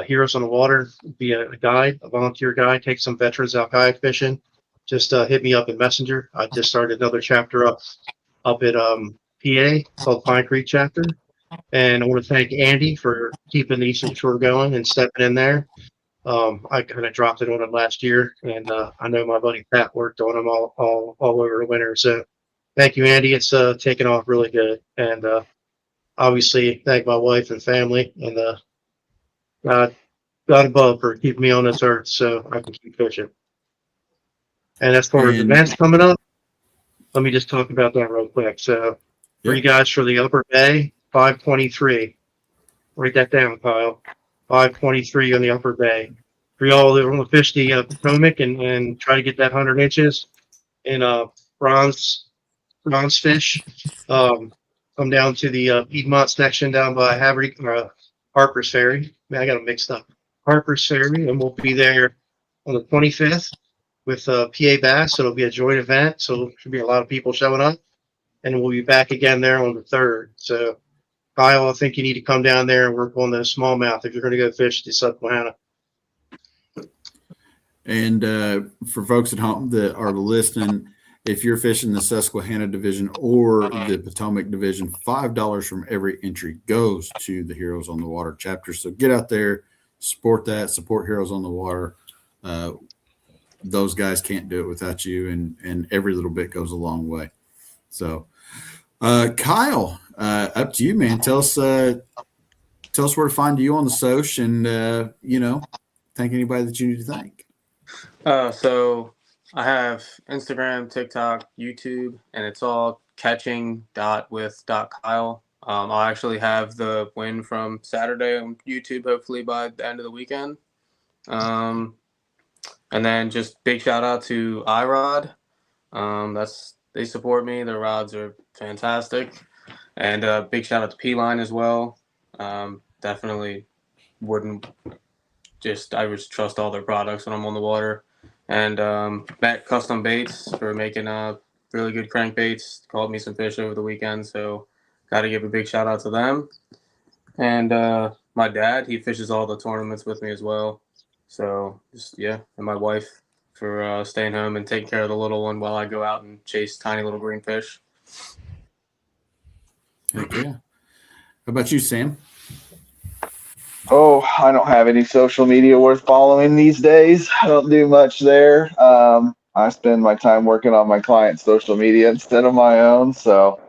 Heroes on the Water, be a guide, a volunteer guide, take some veterans out kayak fishing, just hit me up in Messenger. I just started another chapter up at PA called Pine Creek chapter. And I want to thank Andy for keeping the Eastern Shore going and stepping in there. I kind of dropped it on him last year, and I know my buddy Pat worked on him all over the winter. So thank you, Andy. It's taken off really good. And obviously thank my wife and family and God above for keeping me on this earth so I can keep fishing. And as far as events coming up, let me just talk about that real quick. So for you guys for the Upper Bay, 523. Write that down, Kyle. 523 on the Upper Bay. For y'all that want to fish the Potomac and try to get that 100 inches in bronze fish, come down to the Piedmont section down by Harper's Ferry. Man, I got them mixed up. Harper's Ferry, and we'll be there on the 25th with PA Bass. So it'll be a joint event. So there should be a lot of people showing up. And we'll be back again there on the 3rd. So, Kyle, I think you need to come down there and work on the smallmouth if you're going to go fish the Susquehanna. And for folks at home that are listening, if you're fishing the Susquehanna Division or the Potomac Division, $5 from every entry goes to the Heroes on the Water chapter. So get out there, support Heroes on the Water. Those guys can't do it without you, and every little bit goes a long way. So, Kyle, up to you, man. Tell us where to find you on the Soch, and thank anybody that you need to thank. So I have Instagram, TikTok, YouTube, and it's all catching.with.kyle. I'll actually have the win from Saturday on YouTube, hopefully by the end of the weekend. And then just big shout out to iRod. They support me. Their rods are fantastic. And big shout out to P-Line as well. Definitely I would trust all their products when I'm on the water. And Met Custom Baits for making really good crankbaits. Caught me some fish over the weekend, so got to give a big shout out to them. And my dad, he fishes all the tournaments with me as well. So and my wife for staying home and taking care of the little one while I go out and chase tiny little green fish. Heck yeah. How about you, Sam? Oh, I don't have any social media worth following these days. I don't do much there. I spend my time working on my client's social media instead of my own, so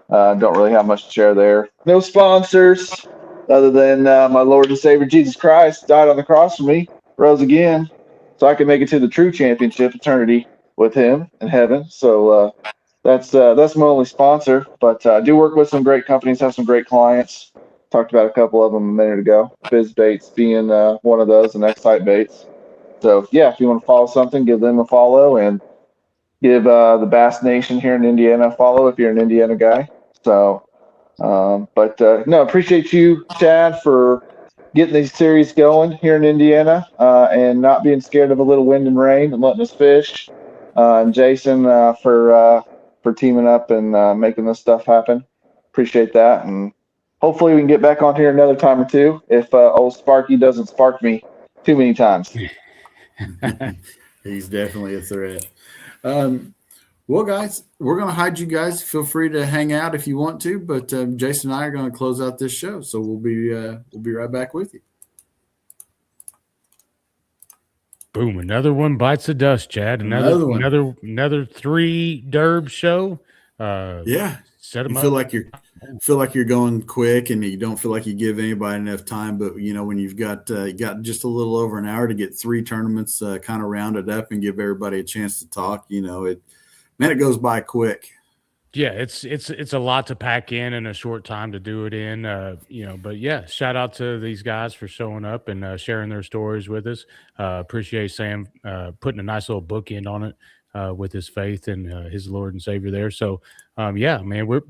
don't really have much to share there. No sponsors other than my Lord and Savior Jesus Christ died on the cross for me, rose again, so I can make it to the true championship eternity with Him in heaven. So that's my only sponsor. But I do work with some great companies, have some great clients. Talked about a couple of them a minute ago. Biz Baits being one of those, and X-Type Baits. So yeah, if you want to follow something, give them a follow, and give the Bass Nation here in Indiana a follow if you're an Indiana guy. So, no, appreciate you, Chad, for getting these series going here in Indiana and not being scared of a little wind and rain and letting us fish. And Jason for teaming up and making this stuff happen. Appreciate that, and hopefully we can get back on here another time or two if old Sparky doesn't spark me too many times. He's definitely a threat. Well, guys, we're going to hide you guys. Feel free to hang out if you want to, but Jason and I are going to close out this show, so we'll be right back with you. Boom! Another one bites the dust, Chad. Another 3 derb show. Yeah, set them you up. feel like you're going quick, and you don't feel like you give anybody enough time. But when you've got just a little over an hour to get 3 tournaments kind of rounded up and give everybody a chance to talk, it goes by quick. Yeah, it's a lot to pack in a short time to do it in, But yeah, shout out to these guys for showing up and sharing their stories with us. Appreciate Sam putting a nice little bookend on it with his faith and his Lord and Savior there. So, yeah, man, we're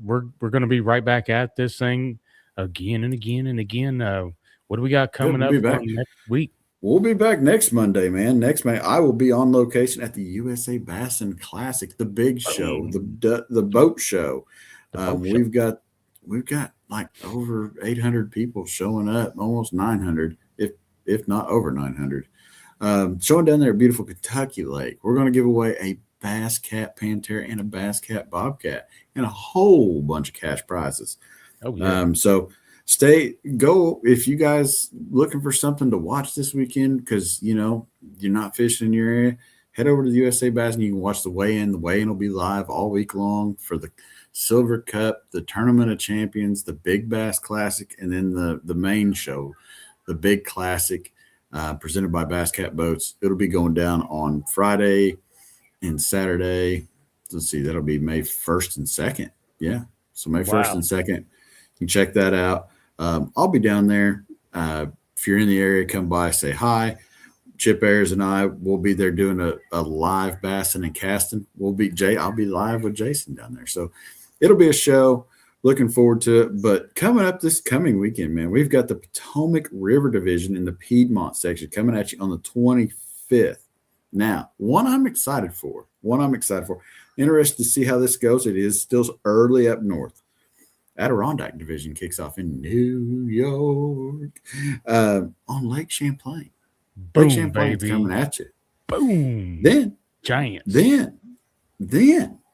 going to be right back at this thing again and again and again. What do we got coming up next week? We'll be back next Monday, man. Next Monday, I will be on location at the USA Bassin Classic, the big show, the boat show. We've got like over 800 people showing up, almost 900, if not over 900, showing down there at beautiful Kentucky Lake. We're going to give away a Bass Cat Pantera and a Bass Cat Bobcat and a whole bunch of cash prizes. Oh yeah. So go if you guys looking for something to watch this weekend because you're not fishing in your area, head over to the USA Bass and you can watch the weigh-in. The weigh-in will be live all week long for the Silver Cup, the Tournament of Champions, the Big Bass Classic, and then the main show, the Big Classic, presented by Bass Cat Boats. It'll be going down on Friday and Saturday. Let's see, that'll be May 1st and 2nd. Yeah, so May 1st and 2nd. You can check that out. I'll be down there. If you're in the area, come by, say hi. Chip Ayers and I will be there doing a live bassing and casting. I'll be live with Jason down there. So it'll be a show. Looking forward to it. But coming up this coming weekend, man, we've got the Potomac River Division in the Piedmont section coming at you on the 25th. Now, one I'm excited for. Interested to see how this goes. It is still early up north. Adirondack Division kicks off in New York on Lake Champlain. Boom, Lake Champlain's baby. coming at you. Boom. Then Giants. Then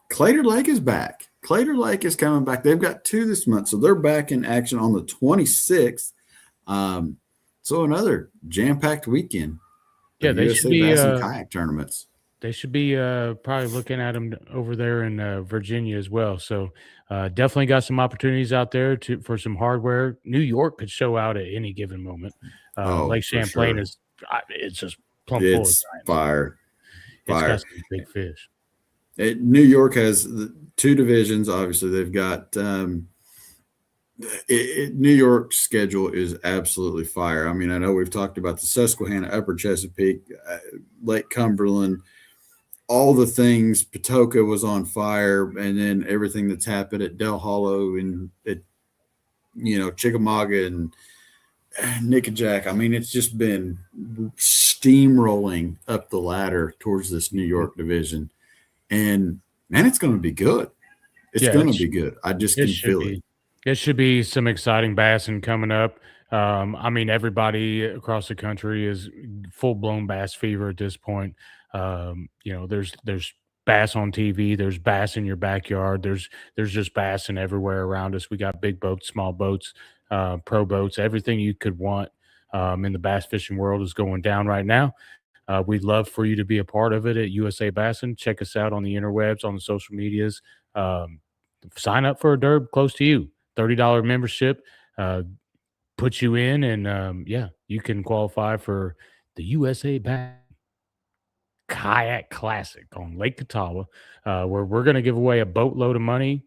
Claytor Lake is back. Claytor Lake is coming back. They've got 2 this month, so they're back in action on the 26th. So another jam-packed weekend. Yeah, they should be kayak tournaments. They should be probably looking at them over there in Virginia as well. So definitely got some opportunities out there for some hardware. New York could show out at any given moment. Lake Champlain it's just plumb full of giants. Fire. It's got some big fish. New York has 2 divisions. Obviously, they've got New York's schedule is absolutely fire. I mean, I know we've talked about the Susquehanna, Upper Chesapeake, Lake Cumberland, all the things. Patoka was on fire, and then everything that's happened at Del Hollow and at Chickamauga and Nickajack. I mean, it's just been steamrolling up the ladder towards this New York division, and man, it's going to be good. It's going to be good. I just can feel it. It should be some exciting bassing coming up. I mean, everybody across the country is full-blown bass fever at this point. You know, there's bass on TV, there's bass in your backyard, there's just bass in everywhere around us. We got big boats, small boats, pro boats, everything you could want in the bass fishing world is going down right now. We'd love for you to be a part of it at USA Bassin. Check us out on the interwebs, on the social medias. Sign up for a derb close to you. $30 membership puts you in, and yeah, you can qualify for the USA Bassin Kayak Classic on Lake Catawba, where we're going to give away a boatload of money,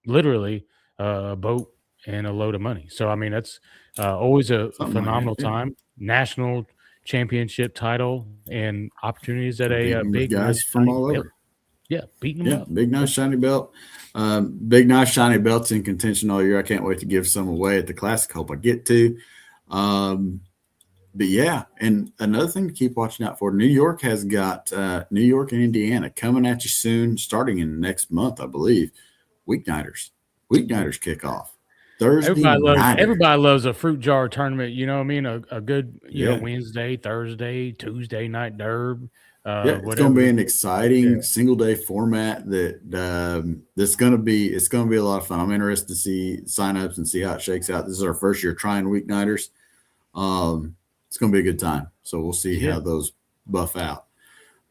literally a boat and a load of money. So, I mean, that's always a Something like phenomenal that, yeah. time. National championship title and opportunities at a Competing with big, guys nice, from shiny all belt. over. Yeah, beating them Yeah, up. big nice shiny belt. Big nice shiny belts in contention all year. I can't wait to give some away at the Classic. Hope I get to. But yeah, and another thing to keep watching out for, New York has got New York and Indiana coming at you soon, starting in next month, I believe. Weeknighters kick off Thursday night. Everybody loves a fruit jar tournament. You know what I mean? A good, you know, Yeah. Wednesday, Thursday, Tuesday night derb. Yeah, it's going to be an exciting single day format that's going to be a lot of fun. I'm interested to see signups and see how it shakes out. This is our first year trying weeknighters. It's going to be a good time. So we'll see how those buff out.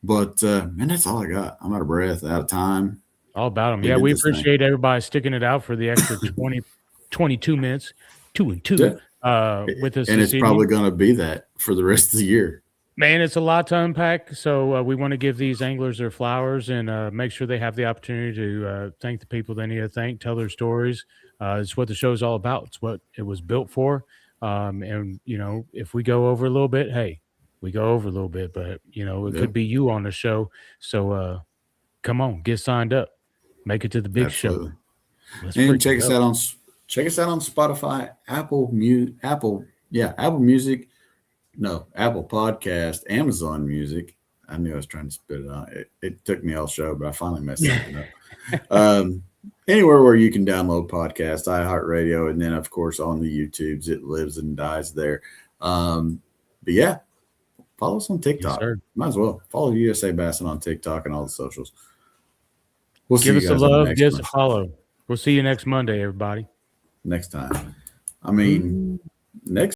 But man, that's all I got. I'm out of breath, out of time. All about them. Yeah, we appreciate everybody sticking it out for the extra 22 minutes, 2 and 2 with us. And it's probably going to be that for the rest of the year. Man, it's a lot to unpack. So we want to give these anglers their flowers and make sure they have the opportunity to thank the people they need to thank, tell their stories. It's what the show's all about. It's what it was built for. And, you know, if we go over a little bit, hey, we go over a little bit, but, you know, it could be you on the show. So come on, get signed up. Make it to the big show. And check us out on Spotify, Apple Music, Apple Podcast, Amazon Music. I knew I was trying to spit it out. It took me all show, but I finally messed something up. Anywhere where you can download podcasts, iHeartRadio, and then of course on the YouTubes, it lives and dies there. But yeah, follow us on TikTok. Yes, might as well follow USA Bassin on TikTok and all the socials. We'll give see us you guys a love, next give us a month. follow. We'll see you next Monday, everybody. Next time. I mean, next